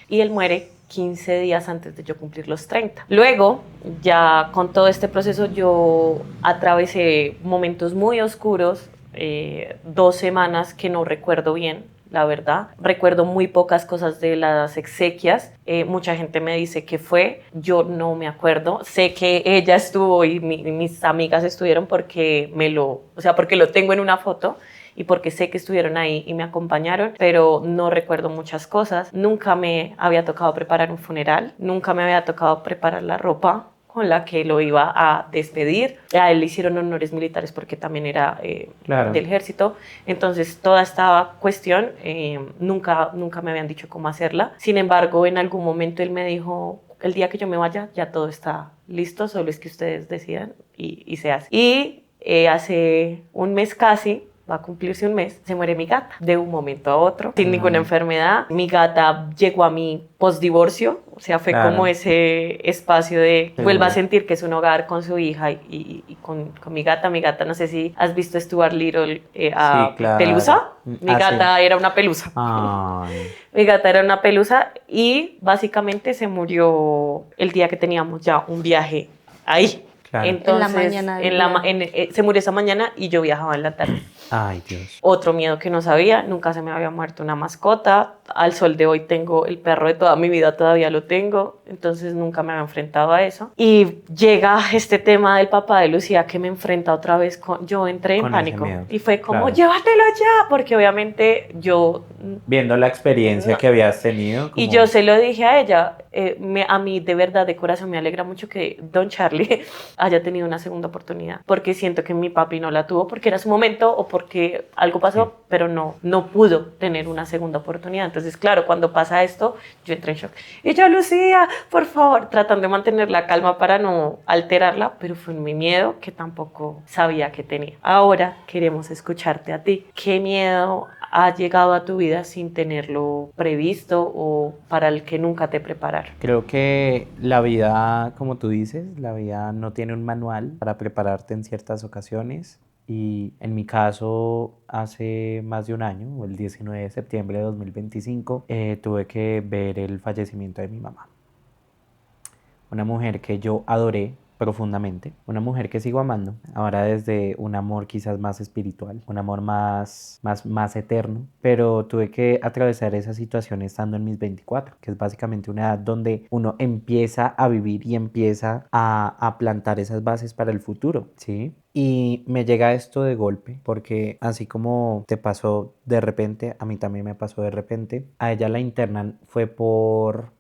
y él muere 15 días antes de yo cumplir los 30. Luego, ya con todo este proceso, yo atravesé momentos muy oscuros, 2 semanas que no recuerdo bien, la verdad. Recuerdo muy pocas cosas de las exequias. Mucha gente me dice que fue, yo no me acuerdo. Sé que ella estuvo y mis amigas estuvieron porque porque lo tengo en una foto y porque sé que estuvieron ahí y me acompañaron, pero no recuerdo muchas cosas. Nunca me había tocado preparar un funeral, nunca me había tocado preparar la ropa con la que lo iba a despedir. A él le hicieron honores militares porque también era Claro. del ejército. Entonces, toda esta cuestión nunca me habían dicho cómo hacerla. Sin embargo, en algún momento él me dijo, el día que yo me vaya, ya todo está listo, solo es que ustedes decidan y se hace. Y hace un mes casi, va a cumplirse un mes, se muere mi gata de un momento a otro, sin ninguna enfermedad. Mi gata llegó a mí post-divorcio, o sea, fue Claro. como ese espacio de Seguro. vuelva a sentir que es un hogar con su hija y con mi gata. Mi gata, no sé si has visto Stuart Little, a Sí, claro. Pelusa. Mi Ah, gata era una pelusa. Ay, Mi gata era una pelusa y básicamente se murió el día que teníamos ya un viaje ahí. claro. Entonces, En la mañana del viaje. se murió esa mañana y yo viajaba en la tarde. Ay, Dios. Otro miedo que no sabía, nunca se me había muerto una mascota. Al sol de hoy tengo el perro de toda mi vida, todavía lo tengo, entonces nunca me había enfrentado a eso. Y llega este tema del papá de Lucía que me enfrenta otra vez con... Yo entré en Con ese pánico miedo, y fue como, claro. llévatelo ya, porque obviamente yo... Viendo la experiencia que habías tenido. Y como- yo se lo dije a ella, a mí de verdad de corazón me alegra mucho que Don Charlie haya tenido una segunda oportunidad, porque siento que mi papi no la tuvo porque era su momento o porque algo pasó, Sí. pero no pudo tener una segunda oportunidad. Entonces, claro, cuando pasa esto, yo entré en shock. Y yo, Lucía, por favor, tratando de mantener la calma para no alterarla, pero fue mi miedo que tampoco sabía que tenía. Ahora queremos escucharte a ti. ¿Qué miedo ha llegado a tu vida sin tenerlo previsto o para el que nunca te prepararon? Creo que la vida, como tú dices, la vida no tiene un manual para prepararte en ciertas ocasiones. Y en mi caso, hace más de un año, el 19 de septiembre de 2025, tuve que ver el fallecimiento de mi mamá. Una mujer que yo adoré profundamente, una mujer que sigo amando, ahora desde un amor quizás más espiritual, un amor más eterno, pero tuve que atravesar esa situación estando en mis 24, que es básicamente una edad donde uno empieza a vivir y empieza a plantar esas bases para el futuro, ¿sí? Y me llega esto de golpe, porque así como te pasó de repente, a mí también me pasó de repente. A ella la internan fue por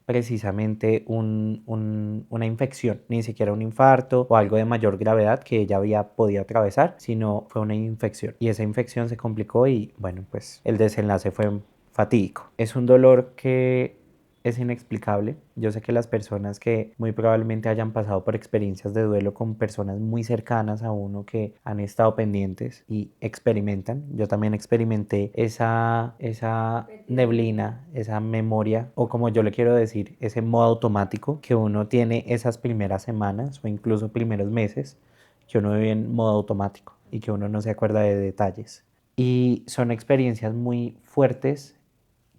precisamente una infección, ni siquiera un infarto o algo de mayor gravedad que ella había podido atravesar, sino fue una infección. Y esa infección se complicó y bueno, pues el desenlace fue fatídico. Es un dolor que es inexplicable. Yo sé que las personas que muy probablemente hayan pasado por experiencias de duelo con personas muy cercanas a uno que han estado pendientes y experimentan. Yo también experimenté esa neblina, esa memoria, o como yo le quiero decir, ese modo automático que uno tiene esas primeras semanas o incluso primeros meses, que uno vive en modo automático y que uno no se acuerda de detalles. Y son experiencias muy fuertes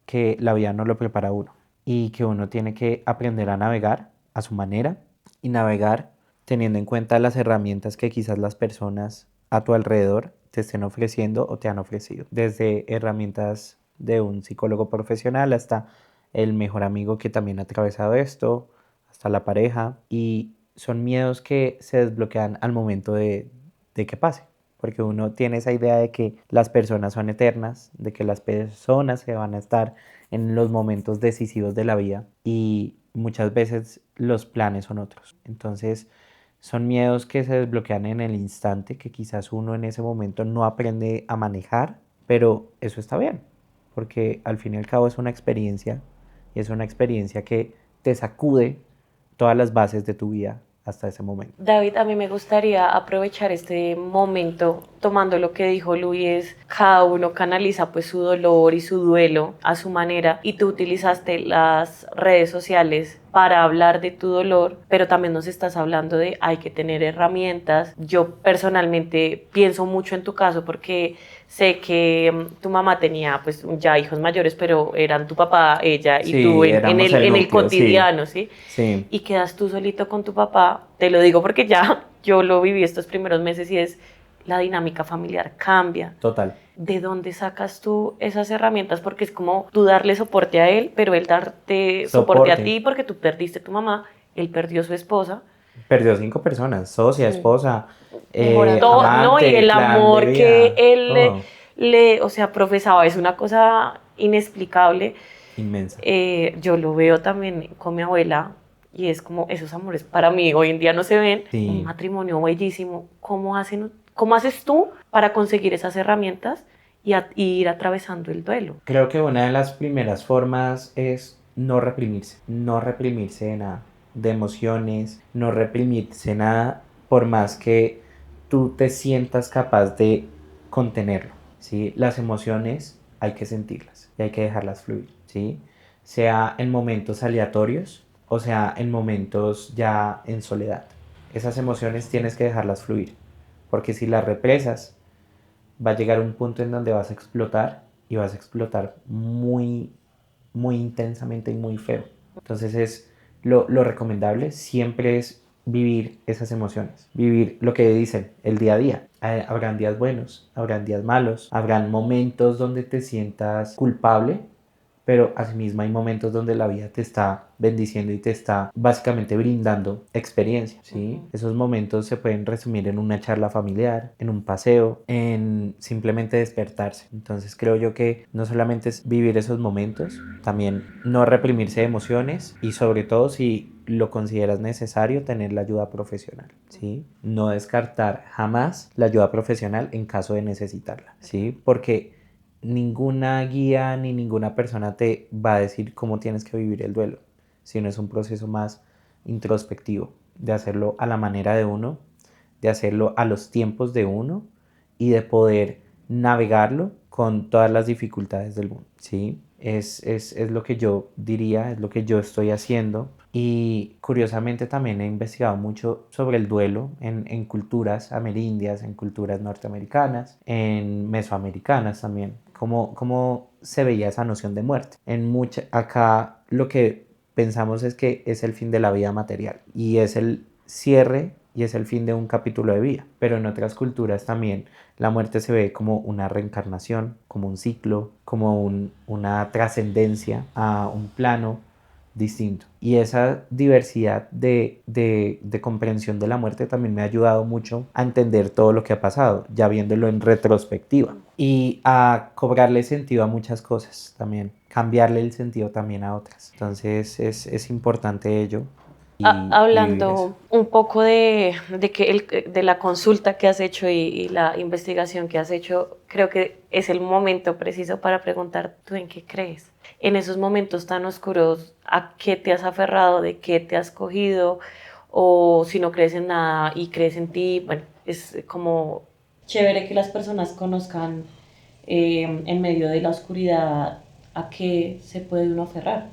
que la vida no lo prepara a uno y que uno tiene que aprender a navegar a su manera y navegar teniendo en cuenta las herramientas que quizás las personas a tu alrededor te estén ofreciendo o te han ofrecido. Desde herramientas de un psicólogo profesional hasta el mejor amigo que también ha atravesado esto, hasta la pareja. Y son miedos que se desbloquean al momento de que pase. Porque uno tiene esa idea de que las personas son eternas, de que las personas se van a estar en los momentos decisivos de la vida y muchas veces los planes son otros. Entonces son miedos que se desbloquean en el instante, que quizás uno en ese momento no aprende a manejar, pero eso está bien, porque al fin y al cabo es una experiencia y es una experiencia que te sacude todas las bases de tu vida hasta ese momento. David, a mí me gustaría aprovechar este momento tomando lo que dijo Luis, cada uno canaliza pues su dolor y su duelo a su manera y tú utilizaste las redes sociales para hablar de tu dolor, pero también nos estás hablando de hay que tener herramientas. Yo personalmente pienso mucho en tu caso porque sé que tu mamá tenía pues ya hijos mayores, pero eran tu papá, ella y Sí, tú en éramos el el núcleo, cotidiano, ¿sí? Sí. Y quedas tú solito con tu papá, te lo digo porque ya yo lo viví estos primeros meses y es la dinámica familiar cambia. Total. ¿De dónde sacas tú esas herramientas? Porque es como tú darle soporte a él, pero él darte soporte a ti porque tú perdiste tu mamá, él perdió su esposa. Perdió 5 personas, socia, Sí. esposa, Mejor amigo. Todo, amante, no, y el plan de amor vida, que él todo. o sea, profesaba, es una cosa inexplicable. Inmensa. Yo lo veo también con mi abuela y es como esos amores para mí hoy en día no se ven. Sí. Un matrimonio bellísimo. ¿Cómo haces tú para conseguir esas herramientas y ir atravesando el duelo? Creo que una de las primeras formas es no reprimirse de nada, de emociones, no reprimirse nada, por más que tú te sientas capaz de contenerlo, ¿sí? Las emociones hay que sentirlas y hay que dejarlas fluir, ¿sí? Sea en momentos aleatorios o sea en momentos ya en soledad. Esas emociones tienes que dejarlas fluir, porque si las represas, va a llegar un punto en donde vas a explotar y vas a explotar muy, muy intensamente y muy feo. Entonces lo recomendable siempre es vivir esas emociones, vivir lo que dicen, el día a día. Habrán días buenos, habrán días malos, habrán momentos donde te sientas culpable, pero asimismo hay momentos donde la vida te está bendiciendo y te está básicamente brindando experiencia, ¿sí? Esos momentos se pueden resumir en una charla familiar, en un paseo, en simplemente despertarse. Entonces creo yo que no solamente es vivir esos momentos, también no reprimirse de emociones y sobre todo si lo consideras necesario tener la ayuda profesional, ¿sí? No descartar jamás la ayuda profesional en caso de necesitarla, ¿sí? Porque ninguna guía ni ninguna persona te va a decir cómo tienes que vivir el duelo, sino es un proceso más introspectivo, de hacerlo a la manera de uno, de hacerlo a los tiempos de uno y de poder navegarlo con todas las dificultades del mundo, ¿sí? Es lo que yo diría, es lo que yo estoy haciendo y curiosamente también he investigado mucho sobre el duelo en culturas amerindias, en culturas norteamericanas, en mesoamericanas también, cómo se veía esa noción de muerte. Acá lo que pensamos es que es el fin de la vida material y es el cierre y es el fin de un capítulo de vida, pero en otras culturas también la muerte se ve como una reencarnación, como un ciclo, como una trascendencia a un plano distinto. Y esa diversidad de comprensión de la muerte también me ha ayudado mucho a entender todo lo que ha pasado, ya viéndolo en retrospectiva. Y a cobrarle sentido a muchas cosas también, cambiarle el sentido también a otras. Entonces es importante ello y vivir eso. Hablando un poco de la consulta que has hecho y la investigación que has hecho, creo que es el momento preciso para preguntar, ¿tú en qué crees? En esos momentos tan oscuros, ¿a qué te has aferrado? ¿De qué te has cogido? O si no crees en nada y crees en ti, bueno, es como chévere que las personas conozcan en medio de la oscuridad a qué se puede uno aferrar.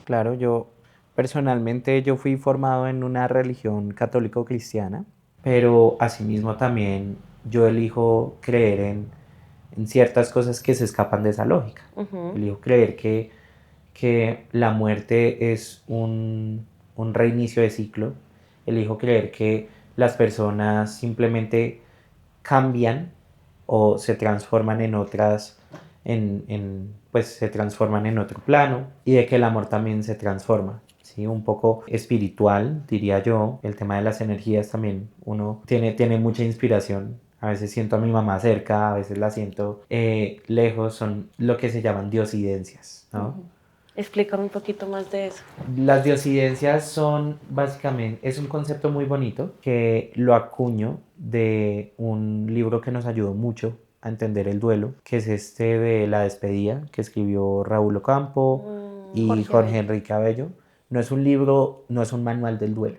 Claro, yo personalmente yo fui formado en una religión católico-cristiana, pero asimismo también yo elijo creer en ciertas cosas que se escapan de esa lógica. Ujú. Elijo creer que la muerte es un reinicio de ciclo. Elijo creer que las personas simplemente cambian o se transforman en otras, pues se transforman en otro plano y de que el amor también se transforma. Sí, un poco espiritual, diría yo. El tema de las energías también, uno tiene mucha inspiración. A veces siento a mi mamá cerca, a veces la siento lejos, son lo que se llaman diosidencias, ¿no? Explícame un poquito más de eso. Las diosidencias son básicamente, es un concepto muy bonito que lo acuño de un libro que nos ayudó mucho a entender el duelo, que es este de La despedida, que escribió Raúl Ocampo y Jorge Jorge Abel. Enrique Abello. No es un libro, no es un manual del duelo,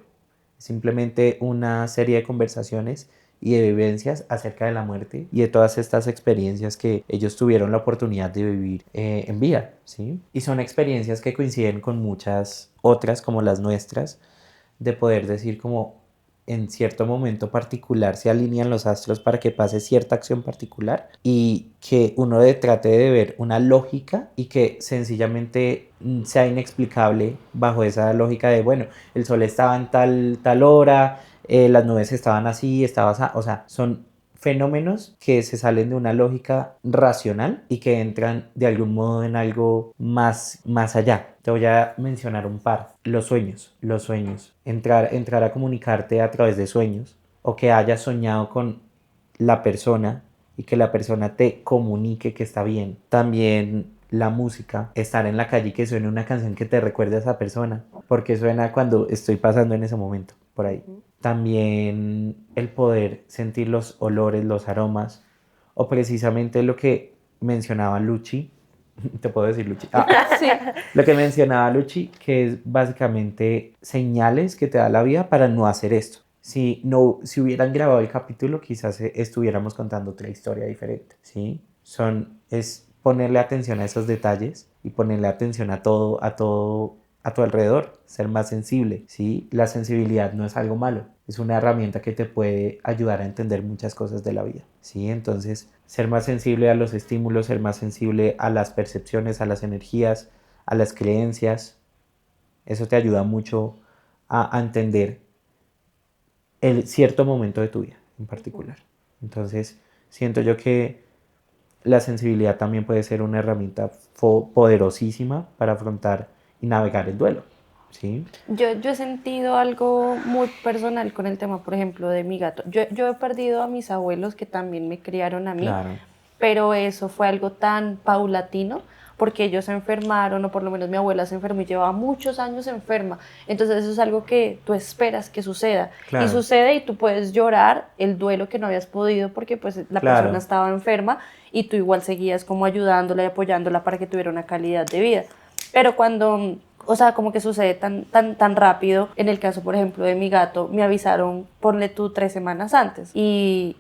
es simplemente una serie de conversaciones y de vivencias acerca de la muerte y de todas estas experiencias que ellos tuvieron la oportunidad de vivir en vida, ¿sí? Y son experiencias que coinciden con muchas otras como las nuestras, de poder decir como en cierto momento particular se alinean los astros para que pase cierta acción particular y que uno trate de ver una lógica y que sencillamente sea inexplicable bajo esa lógica de, bueno, el sol estaba en tal hora, las nubes estaban así, o sea, son fenómenos que se salen de una lógica racional y que entran de algún modo en algo más allá. Te voy a mencionar un par. Los sueños. Entrar a comunicarte a través de sueños o que hayas soñado con la persona y que la persona te comunique que está bien. También la música, estar en la calle y que suene una canción que te recuerde a esa persona, porque suena cuando estoy pasando en ese momento, por ahí. También el poder sentir los olores, los aromas, o precisamente lo que mencionaba Luchi, te puedo decir Luchi, Sí. lo que mencionaba Luchi, que es básicamente señales que te da la vida para no hacer esto. si hubieran grabado el capítulo, quizás estuviéramos contando otra historia diferente, ¿sí? Es ponerle atención a esos detalles y ponerle atención a todo a tu alrededor, ser más sensible, ¿sí? La sensibilidad no es algo malo, es una herramienta que te puede ayudar a entender muchas cosas de la vida, ¿sí? Entonces, ser más sensible a los estímulos, ser más sensible a las percepciones, a las energías, a las creencias, eso te ayuda mucho a entender el cierto momento de tu vida en particular. Entonces, siento yo que la sensibilidad también puede ser una herramienta poderosísima para afrontar y navegar el duelo, ¿sí? Yo he sentido algo muy personal con el tema, por ejemplo, de mi gato. Yo he perdido a mis abuelos que también me criaron a mí, Claro, pero eso fue algo tan paulatino porque ellos se enfermaron, o por lo menos mi abuela se enfermó y llevaba muchos años enferma. Entonces eso es algo que tú esperas que suceda. Y claro, sucede y tú puedes llorar el duelo que no habías podido porque pues la persona claro. estaba enferma y tú igual seguías como ayudándola y apoyándola para que tuviera una calidad de vida. Pero cuando, o sea, como que sucede tan rápido, en el caso, por ejemplo, de mi gato, me avisaron, ponle tú 3 semanas antes. Y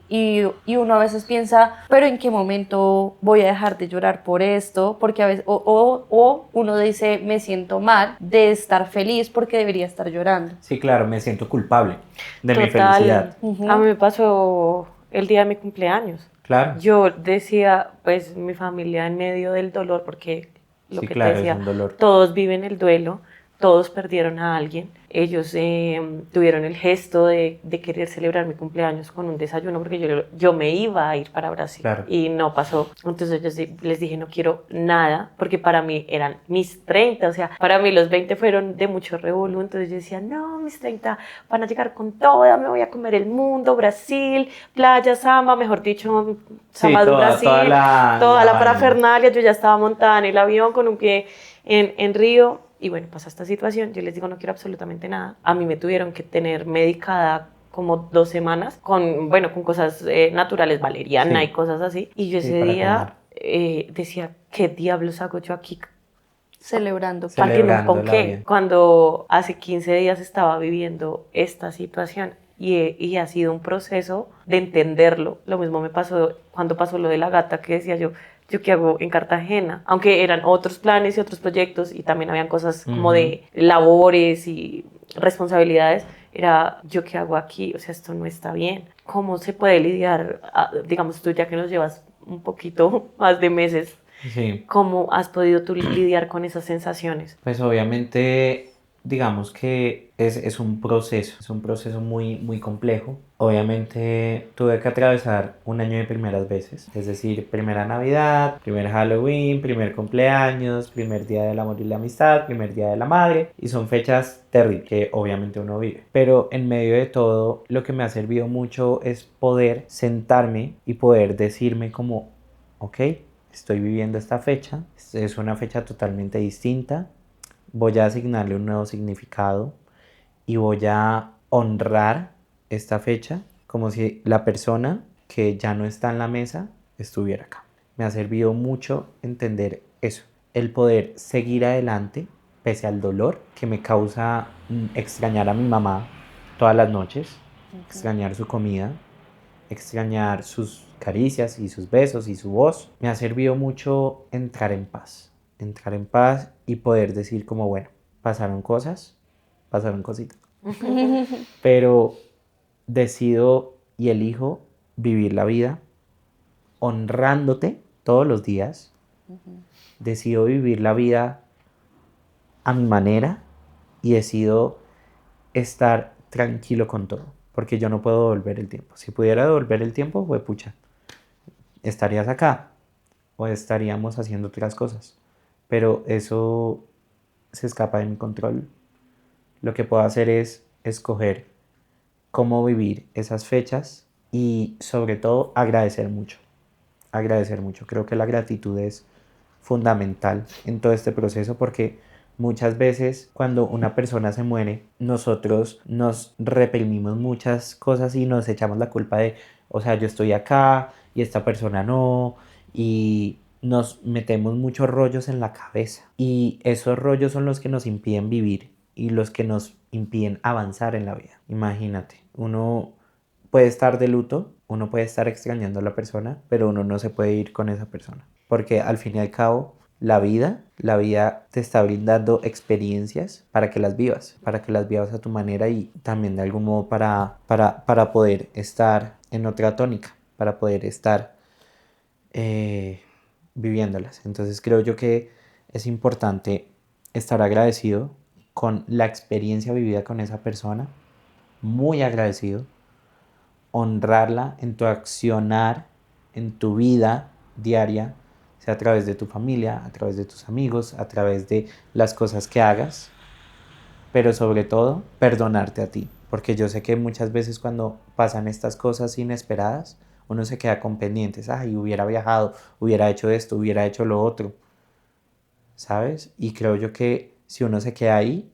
uno a veces piensa, pero ¿en qué momento voy a dejar de llorar por esto? Porque a veces, o uno dice, me siento mal de estar feliz porque debería estar llorando. Sí, claro, me siento culpable de mi Total, felicidad. a mí me pasó el día de mi cumpleaños. Claro, Yo decía, pues mi familia en medio del dolor, porque lo sí, que te claro, es decía, un dolor. todos viven el duelo, todos perdieron a alguien. Ellos tuvieron el gesto de querer celebrar mi cumpleaños con un desayuno porque yo me iba a ir para Brasil Claro, y no pasó. Entonces yo les dije no quiero nada porque para mí eran mis 30, o sea, para mí los 20 fueron de mucho revolú. Entonces yo decía, no, mis 30 van a llegar con toda, me voy a comer el mundo, Brasil, playa, samba, mejor dicho, sí, samba do toda Brasil, la, toda la la vaina. parafernalia. Yo ya estaba montada en el avión con un pie en Río. Y bueno, pasa esta situación, yo les digo no quiero absolutamente nada. A mí me tuvieron que tener medicada como 2 semanas con, bueno, con cosas naturales, valeriana y Sí, cosas así. Y yo sí, ese para día calmar. decía, ¿qué diablos hago yo aquí Celebrando que partiendo un Celebrando la ponqué? vida. Cuando hace 15 días estaba viviendo esta situación y ha sido un proceso de entenderlo. Lo mismo me pasó cuando pasó lo de la gata que decía yo qué hago en Cartagena, aunque eran otros planes y otros proyectos y también habían cosas como Ujú. de labores y responsabilidades, era yo qué hago aquí, o sea, esto no está bien. ¿Cómo se puede lidiar, digamos tú ya que nos llevas un poquito más de meses, Sí. cómo has podido tú lidiar con esas sensaciones? Pues obviamente, digamos que es es un proceso muy, muy complejo. Obviamente tuve que atravesar un año de primeras veces, es decir, primera Navidad, primer Halloween, primer cumpleaños, primer Día del Amor y la Amistad, primer Día de la Madre, y son fechas terribles que obviamente uno vive. Pero en medio de todo, lo que me ha servido mucho es poder sentarme y poder decirme como, ok, estoy viviendo esta fecha, es una fecha totalmente distinta, voy a asignarle un nuevo significado y voy a honrar esta fecha como si la persona que ya no está en la mesa estuviera acá. Me ha servido mucho entender eso, el poder seguir adelante pese al dolor que me causa extrañar a mi mamá todas las noches, extrañar su comida, extrañar sus caricias y sus besos y su voz. Me ha servido mucho entrar en paz y poder decir como, bueno, pasaron cosas, pasaron cositas, pero decido y elijo vivir la vida honrándote todos los días. Decido vivir la vida a mi manera y decido estar tranquilo con todo, porque yo no puedo devolver el tiempo. Si pudiera devolver el tiempo, pues pucha, estarías acá o estaríamos haciendo otras cosas, pero eso se escapa de mi control. Lo que puedo hacer es escoger cómo vivir esas fechas y sobre todo agradecer mucho. Agradecer mucho. Creo que la gratitud es fundamental en todo este proceso porque muchas veces cuando una persona se muere, nosotros nos reprimimos muchas cosas y nos echamos la culpa de, o sea, yo estoy acá y esta persona no, y nos metemos muchos rollos en la cabeza y esos rollos son los que nos impiden vivir y los que nos impiden avanzar en la vida. Imagínate, Uno puede estar de luto, uno puede estar extrañando a la persona, pero uno no se puede ir con esa persona. Porque al fin y al cabo, la vida te está brindando experiencias para que las vivas a tu manera y también de algún modo para poder estar en otra tónica, para poder estar eh, viviéndolas. Entonces creo yo que es importante estar agradecido con la experiencia vivida con esa persona, muy agradecido, honrarla en tu accionar, en tu vida diaria, sea a través de tu familia, a través de tus amigos, a través de las cosas que hagas, pero sobre todo perdonarte a ti, porque yo sé que muchas veces cuando pasan estas cosas inesperadas, uno se queda con pendientes, ay, hubiera viajado, hubiera hecho esto, hubiera hecho lo otro, ¿sabes? Y creo yo que si uno se queda ahí,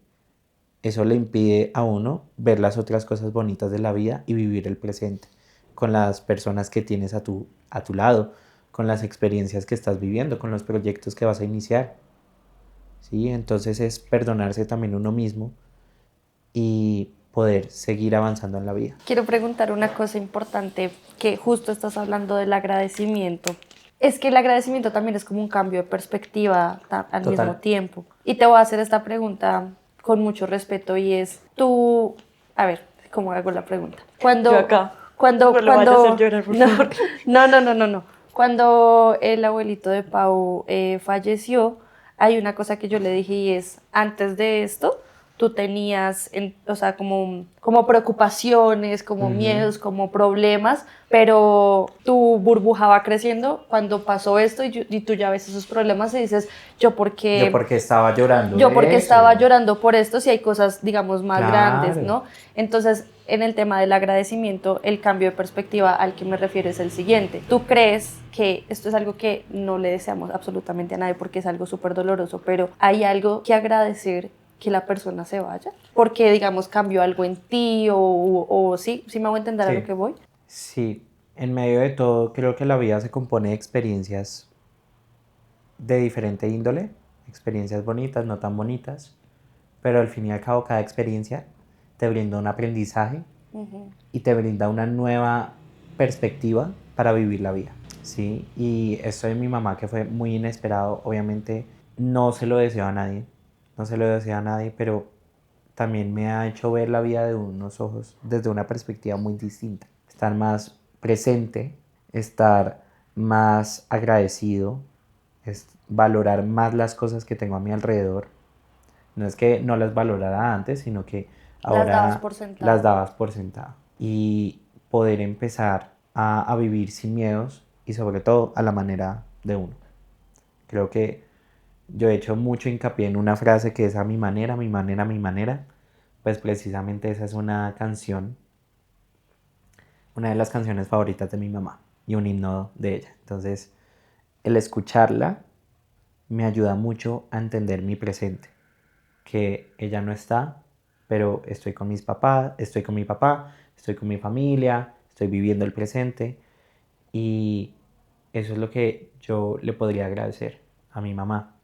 eso le impide a uno ver las otras cosas bonitas de la vida y vivir el presente con las personas que tienes a tu lado, con las experiencias que estás viviendo, con los proyectos que vas a iniciar. ¿Sí? Entonces es perdonarse también uno mismo y poder seguir avanzando en la vida. Quiero preguntar una cosa importante que justo estás hablando del agradecimiento. Es que el agradecimiento también es como un cambio de perspectiva al mismo Total. tiempo. Y te voy a hacer esta pregunta con mucho respeto y es, tú, a ver, ¿cómo hago la pregunta? Yo acá. Cuando, No lo vayas a hacer llorar, por no, favor. no. Cuando el abuelito de Pau falleció, hay una cosa que yo le dije y es, antes de esto, tú tenías, o sea, como preocupaciones, como Ujú. miedos, como problemas, pero tu burbuja va creciendo cuando pasó esto y tú ya ves esos problemas y dices, yo Yo porque porque estaba llorando yo porque de estaba eso. llorando por esto si hay cosas, digamos, más grandes, Claro. ¿no? Entonces, en el tema del agradecimiento, el cambio de perspectiva al que me refiero es el siguiente. ¿Tú crees que esto es algo que no le deseamos absolutamente a nadie porque es algo súper doloroso, pero hay algo que agradecer que la persona se vaya? Porque, digamos, cambió algo en ti o sí, sí me hago entender a lo Sí, que voy. sí. En medio de todo, creo que la vida se compone de experiencias de diferente índole, experiencias bonitas, no tan bonitas, pero al fin y al cabo cada experiencia te brinda un aprendizaje Ujú. y te brinda una nueva perspectiva para vivir la vida, ¿sí? Y esto de mi mamá que fue muy inesperado, obviamente no se lo deseo a nadie, no se lo deseo a nadie, pero también me ha hecho ver la vida de unos ojos desde una perspectiva muy distinta, estar más presente, estar más agradecido, es valorar más las cosas que tengo a mi alrededor. No es que no las valorara antes, sino que Las dabas ahora por las sentado. dabas por sentado. Y poder empezar a vivir sin miedos y sobre todo a la manera de uno. Creo que yo he hecho mucho hincapié en una frase que es a mi manera, mi manera, mi manera. Pues precisamente esa es una canción, una de las canciones favoritas de mi mamá y un himno de ella. Entonces, el escucharla me ayuda mucho a entender mi presente, que ella no está, pero estoy con mis papás, estoy con mi papá, estoy con mi familia, estoy viviendo el presente y eso es lo que yo le podría agradecer a mi mamá,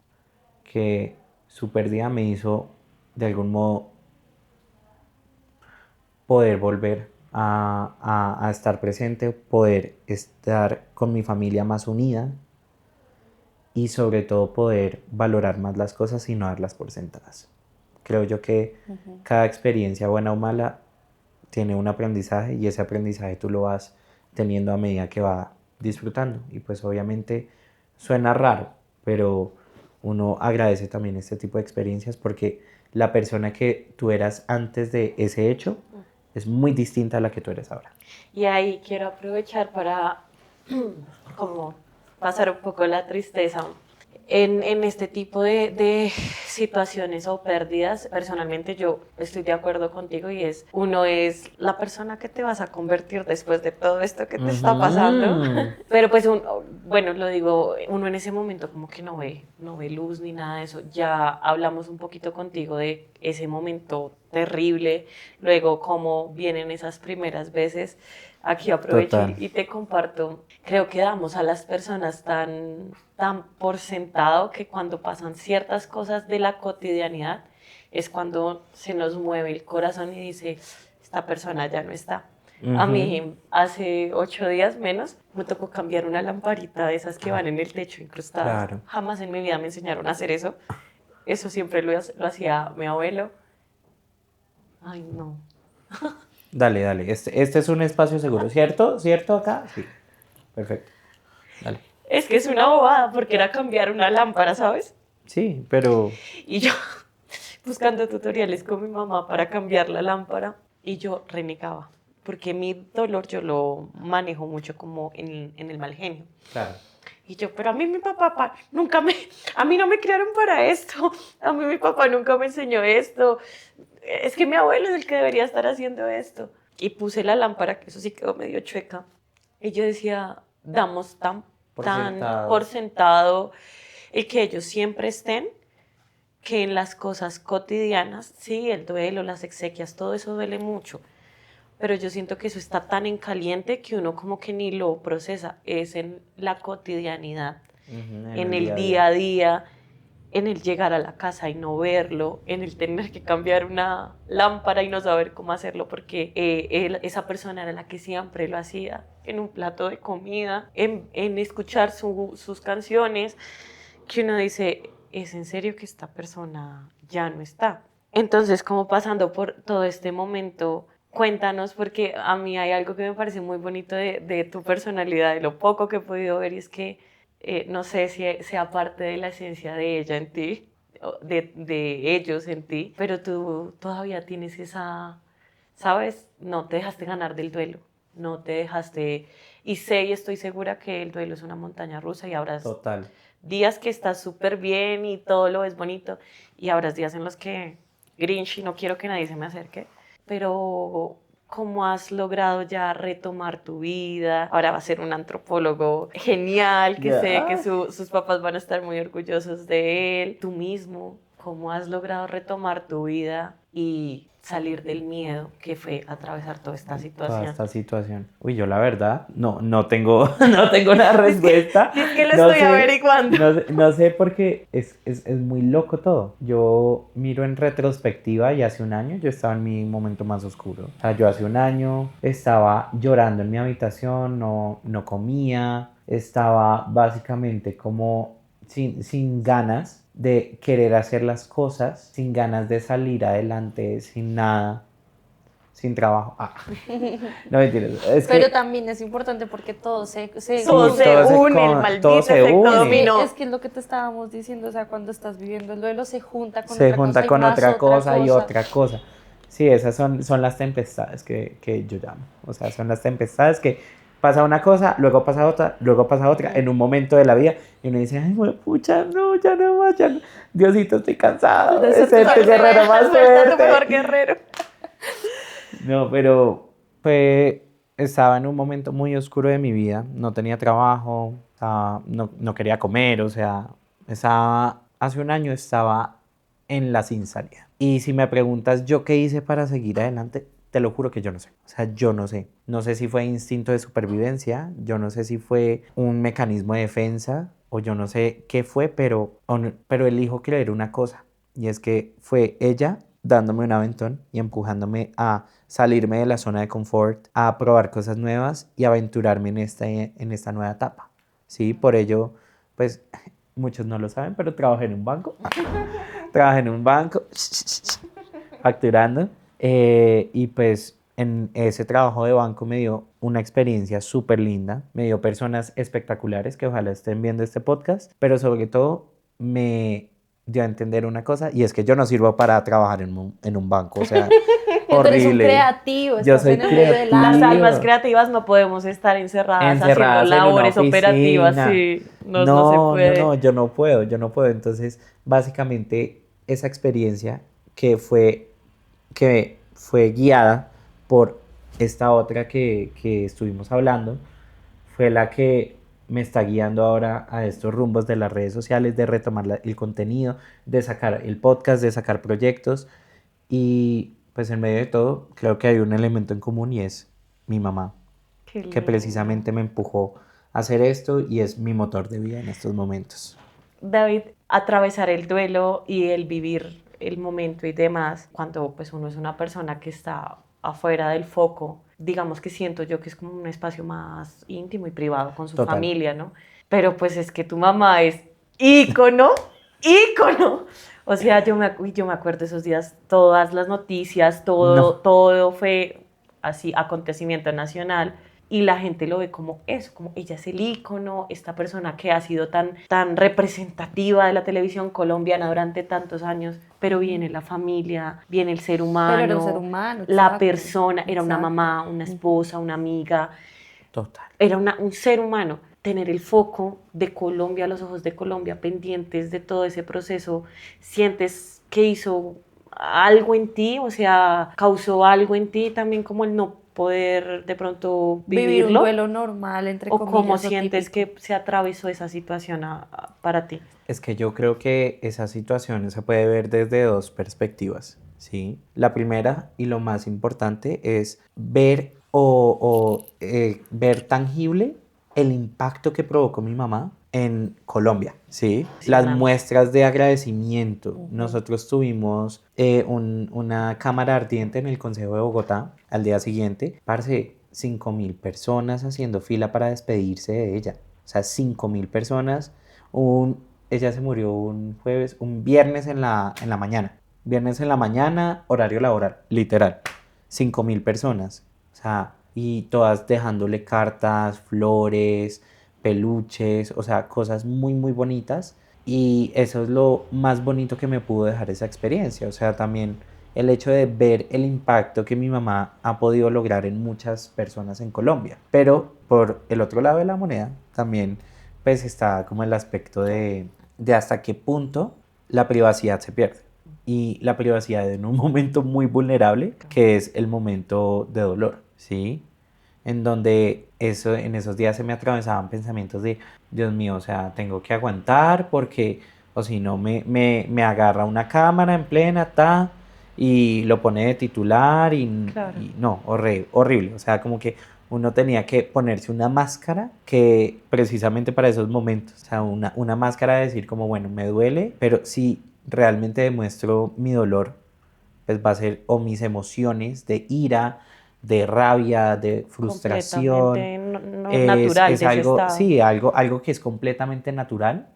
que su pérdida me hizo de algún modo poder volver a estar presente, poder estar con mi familia más unida y sobre todo poder valorar más las cosas y no darlas por sentadas. Creo yo que Ujú. cada experiencia, buena o mala, tiene un aprendizaje y ese aprendizaje tú lo vas teniendo a medida que va disfrutando. Y pues obviamente suena raro, pero uno agradece también este tipo de experiencias porque la persona que tú eras antes de ese hecho es muy distinta a la que tú eres ahora. Y ahí quiero aprovechar para como pasar un poco la tristeza. En este tipo de situaciones o pérdidas, personalmente yo estoy de acuerdo contigo y es, uno es la persona que te vas a convertir después de todo esto que te está pasando, Ujú. pero pues bueno, lo digo, uno en ese momento como que no ve luz ni nada de eso. Ya hablamos un poquito contigo de ese momento terrible, luego cómo vienen esas primeras veces. Aquí aprovecho Total. y te comparto. Creo que damos a las personas tan por sentado que cuando pasan ciertas cosas de la cotidianidad es cuando se nos mueve el corazón y dice, esta persona ya no está. A mí hace 8 días menos me tocó cambiar una lamparita de esas que van en el techo incrustadas. Claro. Jamás en mi vida me enseñaron a hacer eso. Eso siempre lo hacía mi abuelo. Ay, no. Dale, dale. Este es un espacio seguro, ¿cierto? ¿Cierto acá? Sí. Perfecto. Dale. Es que es una bobada porque era cambiar una lámpara, ¿sabes? Sí, pero... Y yo buscando tutoriales con mi mamá para cambiar la lámpara y yo renegaba. Porque mi dolor yo lo manejo mucho como en el mal genio. Claro. Y yo, pero a mí mi papá a mí no me criaron para esto, a mí mi papá nunca me enseñó esto, es que mi abuelo es el que debería estar haciendo esto. Y puse la lámpara, que eso sí quedó medio chueca, y yo decía, damos tan por sentado el que ellos siempre estén, que en las cosas cotidianas, sí, el duelo, las exequias, todo eso duele mucho. Pero yo siento que eso está tan en caliente que uno como que ni lo procesa. Es en la cotidianidad, en el día a día, en el llegar a la casa y no verlo, en el tener que cambiar una lámpara y no saber cómo hacerlo porque esa persona era la que siempre lo hacía, en un plato de comida, en escuchar sus canciones, que uno dice, ¿es en serio que esta persona ya no está? Entonces, como pasando por todo este momento... Cuéntanos, porque a mí hay algo que me parece muy bonito de tu personalidad, de lo poco que he podido ver, y es que no sé si sea parte de la esencia de ella en ti, de ellos en ti, pero tú todavía tienes esa, ¿sabes? No te dejaste ganar del duelo, no te dejaste, y sé y estoy segura que el duelo es una montaña rusa y habrás Total. días que estás súper bien y todo lo ves bonito, y habrás días en los que Grinch y no quiero que nadie se me acerque. Pero ¿cómo has logrado ya retomar tu vida? Ahora va a ser un antropólogo genial, que sé que sus papás van a estar muy orgullosos de él. Tú mismo, ¿cómo has logrado retomar tu vida y salir del miedo que fue atravesar toda esta situación? Toda esta situación. Uy, yo la verdad no tengo, no tengo la respuesta. Es que lo No estoy sé, averiguando. no sé porque es muy loco todo. Yo miro en retrospectiva y hace un año yo estaba en mi momento más oscuro. O sea, yo hace un año estaba llorando en mi habitación, no comía, estaba básicamente como sin ganas de querer hacer las cosas, sin ganas de salir adelante, sin nada, sin trabajo. No mentiras. Pero también es importante porque todo se Todo Sí, se todo une, el maldito todo se efecto une. dominó. Es que es lo que te estábamos diciendo, o sea, cuando estás viviendo el duelo se junta con Se otra junta cosa con y más otra cosa y cosa. otra cosa. Sí, esas son las tempestades que yo llamo. O sea, son las tempestades que pasa una cosa, luego pasa otra, en un momento de la vida, y uno dice, ay, bueno, pucha, no, ya no más, ya no. Diosito, estoy cansado de ser tu guerrero más Suelta tu mejor fuerte. guerrero. No, pero estaba en un momento muy oscuro de mi vida, no tenía trabajo, no quería comer, o sea, hace un año estaba en la sin salida. Y si me preguntas yo qué hice para seguir adelante, te lo juro que yo no sé. O sea, yo no sé. No sé si fue instinto de supervivencia, yo no sé si fue un mecanismo de defensa, o yo no sé qué fue, pero elijo creer una cosa, y es que fue ella dándome un aventón y empujándome a salirme de la zona de confort, a probar cosas nuevas y aventurarme en esta nueva etapa. Sí, por ello, pues muchos no lo saben, pero trabajé en un banco. Trabajé en un banco, facturando, y pues en ese trabajo de banco me dio una experiencia súper linda, me dio personas espectaculares que ojalá estén viendo este podcast, pero sobre todo me dio a entender una cosa, y es que yo no sirvo para trabajar en un banco, o sea, Tú eres un horrible. creativo, Yo estás soy en el medio del creativo. Las arte. almas creativas no podemos estar encerradas Encerradas haciendo en una labores operativas, oficina. sí, no se puede. Yo no puedo. Entonces, básicamente, esa experiencia que fue guiada por esta otra que estuvimos hablando, fue la que me está guiando ahora a estos rumbos de las redes sociales, de retomar el contenido, de sacar el podcast, de sacar proyectos. Y pues en medio de todo, creo que hay un elemento en común, y es mi mamá, Qué que lindo. precisamente me empujó a hacer esto y es mi motor de vida en estos momentos. David, atravesar el duelo y el vivir el momento y demás, cuando pues uno es una persona que está afuera del foco, digamos que siento yo que es como un espacio más íntimo y privado con su Total. familia, ¿no? Pero pues es que tu mamá es ícono, ícono. O sea, yo me acuerdo esos días, todas las noticias, No. todo fue así, acontecimiento nacional. Y la gente lo ve como eso, como ella es el ícono, esta persona que ha sido tan representativa de la televisión colombiana durante tantos años, pero viene la familia, viene el ser humano, Pero era un ser humano, la exacto, persona, era una exacto. mamá, una esposa, una amiga, Total. era un ser humano. Tener el foco de Colombia, los ojos de Colombia pendientes de todo ese proceso, sientes que hizo algo en ti, o sea, causó algo en ti también como el no poder de pronto Vivir un vivirlo, duelo normal, entre o comillas, cómo sientes típico. que se atravesó esa situación para ti. Es que yo creo que esa situación se puede ver desde dos perspectivas, ¿sí? La primera y lo más importante es ver ver tangible el impacto que provocó mi mamá en Colombia, ¿sí? Las Impresionante. muestras de agradecimiento. Ujú. Nosotros tuvimos una cámara ardiente en el Consejo de Bogotá al día siguiente. Parce, 5.000 personas haciendo fila para despedirse de ella. O sea, 5.000 personas. Ella se murió un viernes en la mañana. Viernes en la mañana, horario laboral, literal. 5.000 personas. O sea, y todas dejándole cartas, flores, peluches, o sea, cosas muy, muy bonitas. Y eso es lo más bonito que me pudo dejar esa experiencia. O sea, también el hecho de ver el impacto que mi mamá ha podido lograr en muchas personas en Colombia. Pero por el otro lado de la moneda, también pues está como el aspecto de hasta qué punto la privacidad se pierde. Y la privacidad en un momento muy vulnerable, que es el momento de dolor, ¿sí? En donde en esos días se me atravesaban pensamientos de, Dios mío, o sea, tengo que aguantar porque, o si no, me agarra una cámara en plena, y lo pone de titular Claro. y no, horrible. O sea, como que uno tenía que ponerse una máscara que precisamente para esos momentos, o sea, una máscara de decir como, bueno, me duele, pero si realmente demuestro mi dolor, pues va a ser o mis emociones de ira, de rabia, de frustración. Completamente natural Es de ese algo, estado. sí, algo que es completamente natural.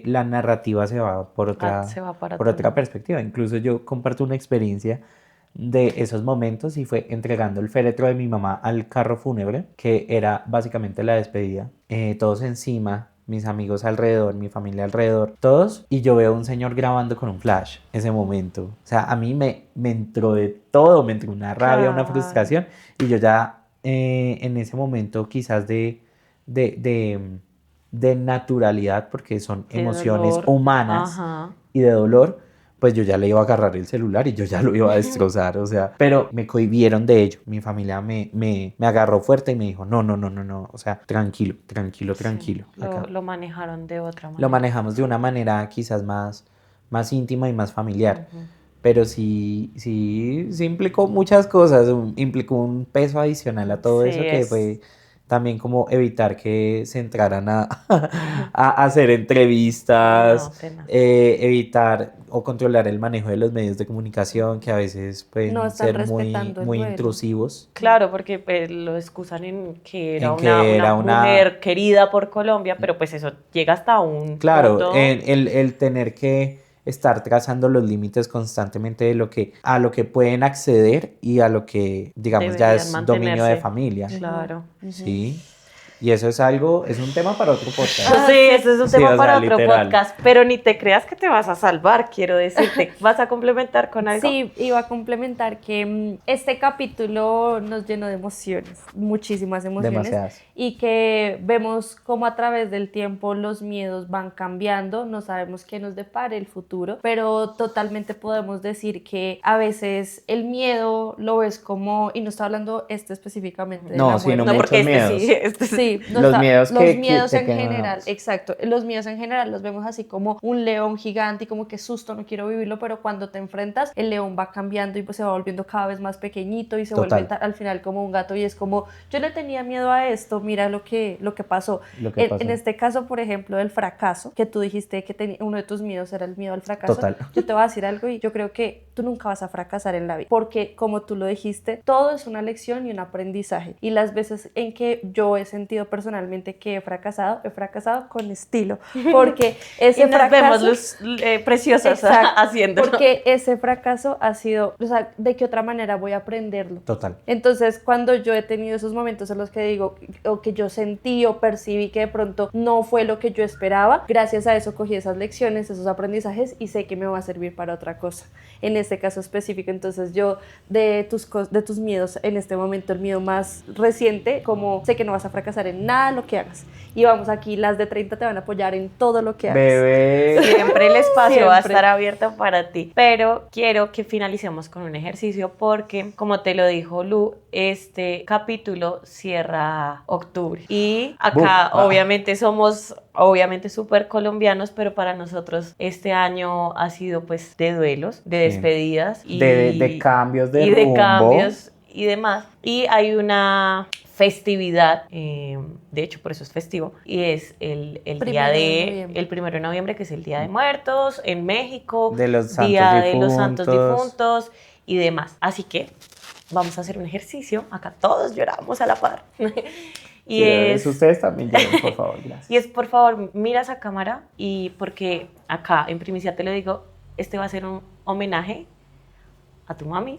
La narrativa se va Se va para por otro otra lado. perspectiva. Incluso yo comparto una experiencia de esos momentos y fue entregando el féretro de mi mamá al carro fúnebre, que era básicamente la despedida. Todos encima, mis amigos alrededor, mi familia alrededor, todos, y yo veo un señor grabando con un flash ese momento. O sea, a mí me entró de todo, me entró una rabia, una Claro. frustración, y yo ya en ese momento quizás de, de, de naturalidad, porque son De emociones dolor. humanas Ajá. y de dolor, pues yo ya le iba a agarrar el celular y yo ya lo iba a destrozar, o sea, pero me cohibieron de ello. Mi familia me agarró fuerte y me dijo, no, no, no, no, no, o sea, tranquilo, tranquilo, Sí, tranquilo, acá. lo manejaron de otra Lo manera. manejamos de una manera quizás más íntima y más familiar, Ujú. pero sí implicó muchas cosas, implicó un peso adicional a todo Sí, eso que fue también como evitar que se entraran a hacer entrevistas, no, tenaz. evitar o controlar el manejo de los medios de comunicación que a veces No pueden están ser muy, respetando el muy duelo. intrusivos, Claro, porque pues, lo excusan en que era en que una era mujer querida por Colombia, pero pues eso llega hasta un claro, punto. el tener que estar trazando los límites constantemente a lo que pueden acceder y a lo que, digamos, ya Deberían es dominio de mantenerse. familia, Ujú, Claro. ujú. ¿sí? Y eso es algo, es un tema para otro podcast. Sí, ese es un Sí, tema o sea, para otro literal. podcast, pero ni te creas que te vas a salvar, quiero decirte. ¿Vas a complementar con algo? Sí, iba a complementar que este capítulo nos llenó de emociones, muchísimas emociones, Demasiadas. y que vemos cómo a través del tiempo los miedos van cambiando, no sabemos qué nos depare el futuro, pero totalmente podemos decir que a veces el miedo lo ves como, y no estoy hablando específicamente de la No, sino No, muerte, porque muchos este sí, miedos. este sí, Sí, Los miedos los que miedos te en quedan general, grabados. exacto. Los miedos en general los vemos así como un león gigante y como que susto, no quiero vivirlo, pero cuando te enfrentas, el león va cambiando y pues se va volviendo cada vez más pequeñito y se vuelve Total, al final como un gato y es como, yo le tenía miedo a esto, mira lo que pasó. lo que En pasó. este caso, por ejemplo, del fracaso, que tú dijiste que uno de tus miedos era el miedo al fracaso, Total. yo te voy a decir algo y yo creo que tú nunca vas a fracasar en la vida, porque como tú lo dijiste, todo es una lección y un aprendizaje. Y las veces en que yo he sentido personalmente que he fracasado con estilo, porque ese Y nos vemos fracaso... preciosas Exacto, haciéndolo. porque ese fracaso ha sido, o sea, ¿de qué otra manera voy a aprenderlo? Total. Entonces, cuando yo he tenido esos momentos en los que digo, o que yo sentí o percibí que de pronto no fue lo que yo esperaba, gracias a eso cogí esas lecciones, esos aprendizajes y sé que me va a servir para otra cosa. En este caso específico, entonces yo de tus miedos, en este momento el miedo más reciente, como sé que no vas a fracasar en nada lo que hagas. Y vamos aquí, las de 30 te van a apoyar en todo lo que hagas. Bebé. Siempre el espacio va a Siempre. estar abierto para ti. Pero quiero que finalicemos con un ejercicio porque, como te lo dijo Lu, este capítulo cierra octubre. Y acá Boom. obviamente somos súper colombianos, pero para nosotros este año ha sido pues de duelos, de Sí. despedidas y De cambios de y de rumbo. cambios y demás. Y hay una festividad, de hecho por eso es festivo, y es el día el 1 de noviembre, que es el Día de Muertos en México, De los santos Día de los Santos difuntos. Difuntos y demás. Así que vamos a hacer un ejercicio, acá todos lloramos a la par. Y Sí, es, ustedes también lloren, por favor, gracias. y es, por favor, mira esa cámara y porque acá en primicia te lo digo, este va a ser un homenaje a tu mami,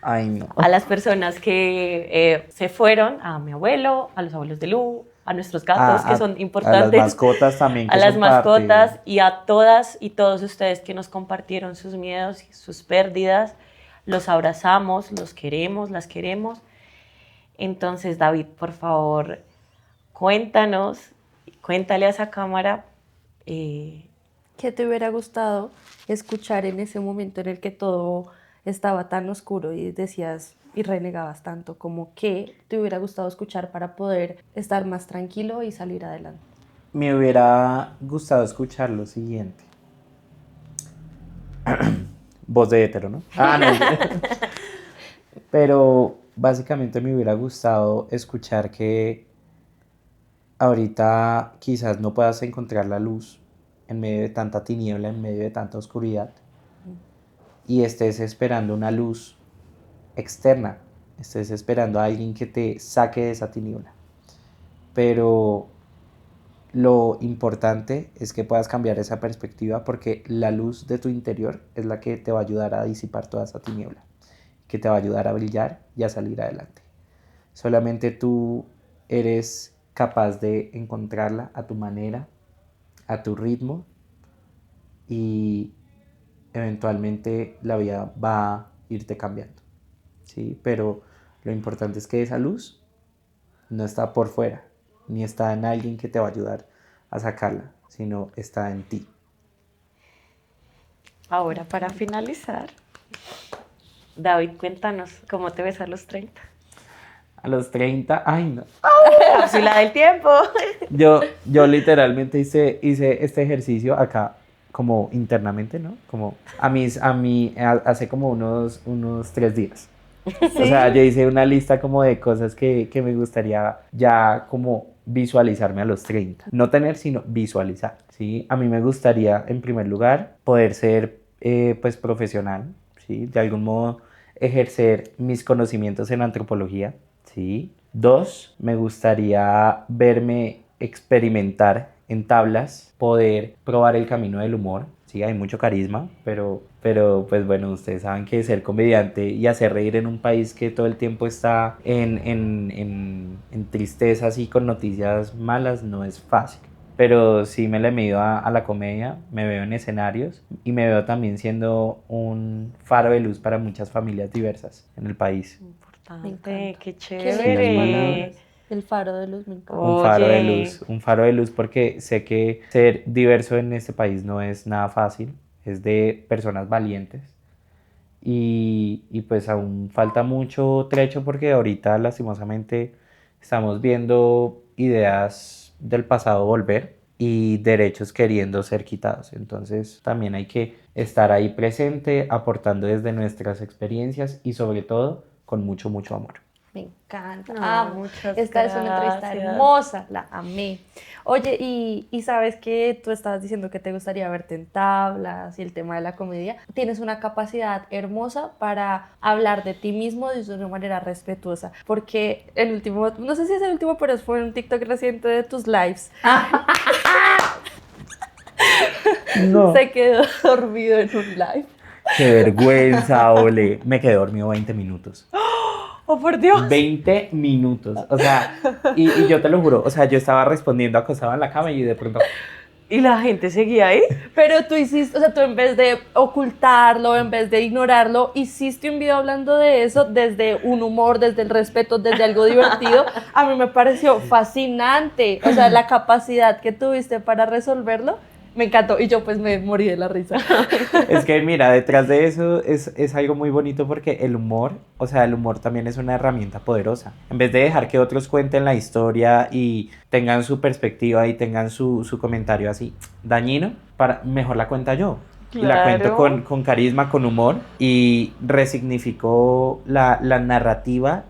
Ay, no. a las personas que se fueron, a mi abuelo, a los abuelos de Lu, a nuestros gatos que son importantes, A las mascotas también. Que a las son mascotas parte. y a todas y todos ustedes que nos compartieron sus miedos y sus pérdidas. Los abrazamos, los queremos, las queremos. Entonces, David, por favor, cuéntale a esa cámara. ¿Qué te hubiera gustado escuchar en ese momento en el que todo estaba tan oscuro y decías y renegabas tanto? Como que te hubiera gustado escuchar para poder estar más tranquilo y salir adelante. Me hubiera gustado escuchar lo siguiente. Voz de hétero, ¿no? Ah, no. Pero básicamente me hubiera gustado escuchar que ahorita quizás no puedas encontrar la luz en medio de tanta tiniebla, en medio de tanta oscuridad, y estés esperando una luz externa, estés esperando a alguien que te saque de esa tiniebla. Pero lo importante es que puedas cambiar esa perspectiva porque la luz de tu interior es la que te va a ayudar a disipar toda esa tiniebla, que te va a ayudar a brillar y a salir adelante. Solamente tú eres capaz de encontrarla a tu manera, a tu ritmo, y eventualmente la vida va a irte cambiando, ¿sí? Pero lo importante es que esa luz no está por fuera, ni está en alguien que te va a ayudar a sacarla, sino está en ti. Ahora, para finalizar, David, cuéntanos cómo te ves a los 30. A los 30, ay no. Cápsula del tiempo. Yo literalmente hice este ejercicio acá como internamente, ¿no? Como hace como unos 3 días. O sea, yo hice una lista como de cosas que me gustaría ya como visualizarme a los 30. No tener, sino visualizar, ¿sí? A mí me gustaría, en primer lugar, poder ser, pues, profesional, ¿sí? De algún modo, ejercer mis conocimientos en antropología, ¿sí? 2, me gustaría verme experimentar en tablas, poder probar el camino del humor. Sí, hay mucho carisma, pero pues bueno, ustedes saben que ser comediante y hacer reír en un país que todo el tiempo está en tristezas y con noticias malas no es fácil. Pero sí me le he medido a la comedia, me veo en escenarios y me veo también siendo un faro de luz para muchas familias diversas en el país. Me Importante, encanta. qué Qué lindas chévere. palabras. El faro de luz me encanta. Oye. Un faro de luz porque sé que ser diverso en este país no es nada fácil, es de personas valientes y pues aún falta mucho trecho porque ahorita lastimosamente estamos viendo ideas del pasado volver y derechos queriendo ser quitados. Entonces también hay que estar ahí presente, aportando desde nuestras experiencias y sobre todo con mucho, mucho amor. Me encanta, No, amo. muchas Esta es una entrevista gracias. hermosa, la amé. Oye, y sabes que tú estabas diciendo que te gustaría verte en tablas y el tema de la comedia. Tienes una capacidad hermosa para hablar de ti mismo de una manera respetuosa, porque el último, no sé si es el último, pero fue un TikTok reciente de tus lives. No. Se quedó dormido en un live. Qué vergüenza, Ole. Me quedé dormido 20 minutos. ¡Oh, por Dios! 20 minutos. O sea, y yo te lo juro, o sea, yo estaba respondiendo acostado en la cama y de pronto... ¿Y la gente seguía ahí? Pero tú hiciste, o sea, tú en vez de ocultarlo, en vez de ignorarlo, hiciste un video hablando de eso desde un humor, desde el respeto, desde algo divertido. A mí me pareció fascinante. O sea, la capacidad que tuviste para resolverlo, me encantó. Y yo pues me morí de la risa. Es que mira, detrás de eso es algo muy bonito porque el humor, o sea, el humor también es una herramienta poderosa. En vez de dejar que otros cuenten la historia y tengan su perspectiva y tengan su comentario así dañino, mejor la cuenta yo. Y la cuento Claro. con carisma, con humor y resignifico la narrativa,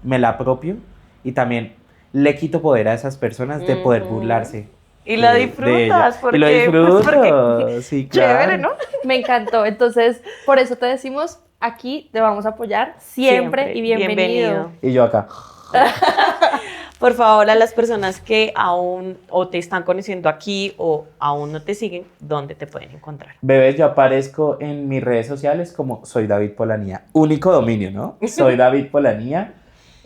me la apropio y también le quito poder a esas personas de poder Ujú. burlarse. Y la de ella. disfrutas, porque, Y lo disfruto, porque sí, claro. chévere, ¿no? Me encantó. Entonces, por eso te decimos, aquí te vamos a apoyar siempre y bienvenido. Y yo acá. Por favor, a las personas que aún o te están conociendo aquí o aún no te siguen, ¿dónde te pueden encontrar? Bebés, yo aparezco en mis redes sociales como Soy David Polanía. Único dominio, ¿no? Soy David Polanía.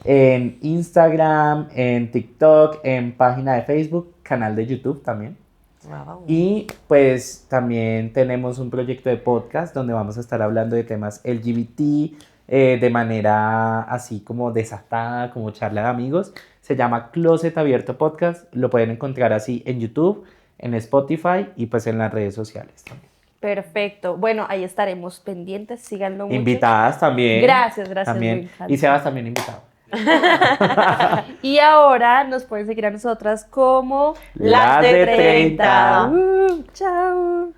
En Instagram, en TikTok, en página de Facebook, canal de YouTube también. Wow. Y pues también tenemos un proyecto de podcast donde vamos a estar hablando de temas LGBT de manera así como desatada, como charla de amigos. Se llama Closet Abierto Podcast. Lo pueden encontrar así en YouTube, en Spotify y pues en las redes sociales también. Perfecto. Bueno, ahí estaremos pendientes. Síganlo mucho. Invitadas también. Gracias, me También. encanta. Y Sebas también invitado. Y ahora nos pueden seguir a nosotras como Las de 30. Chao.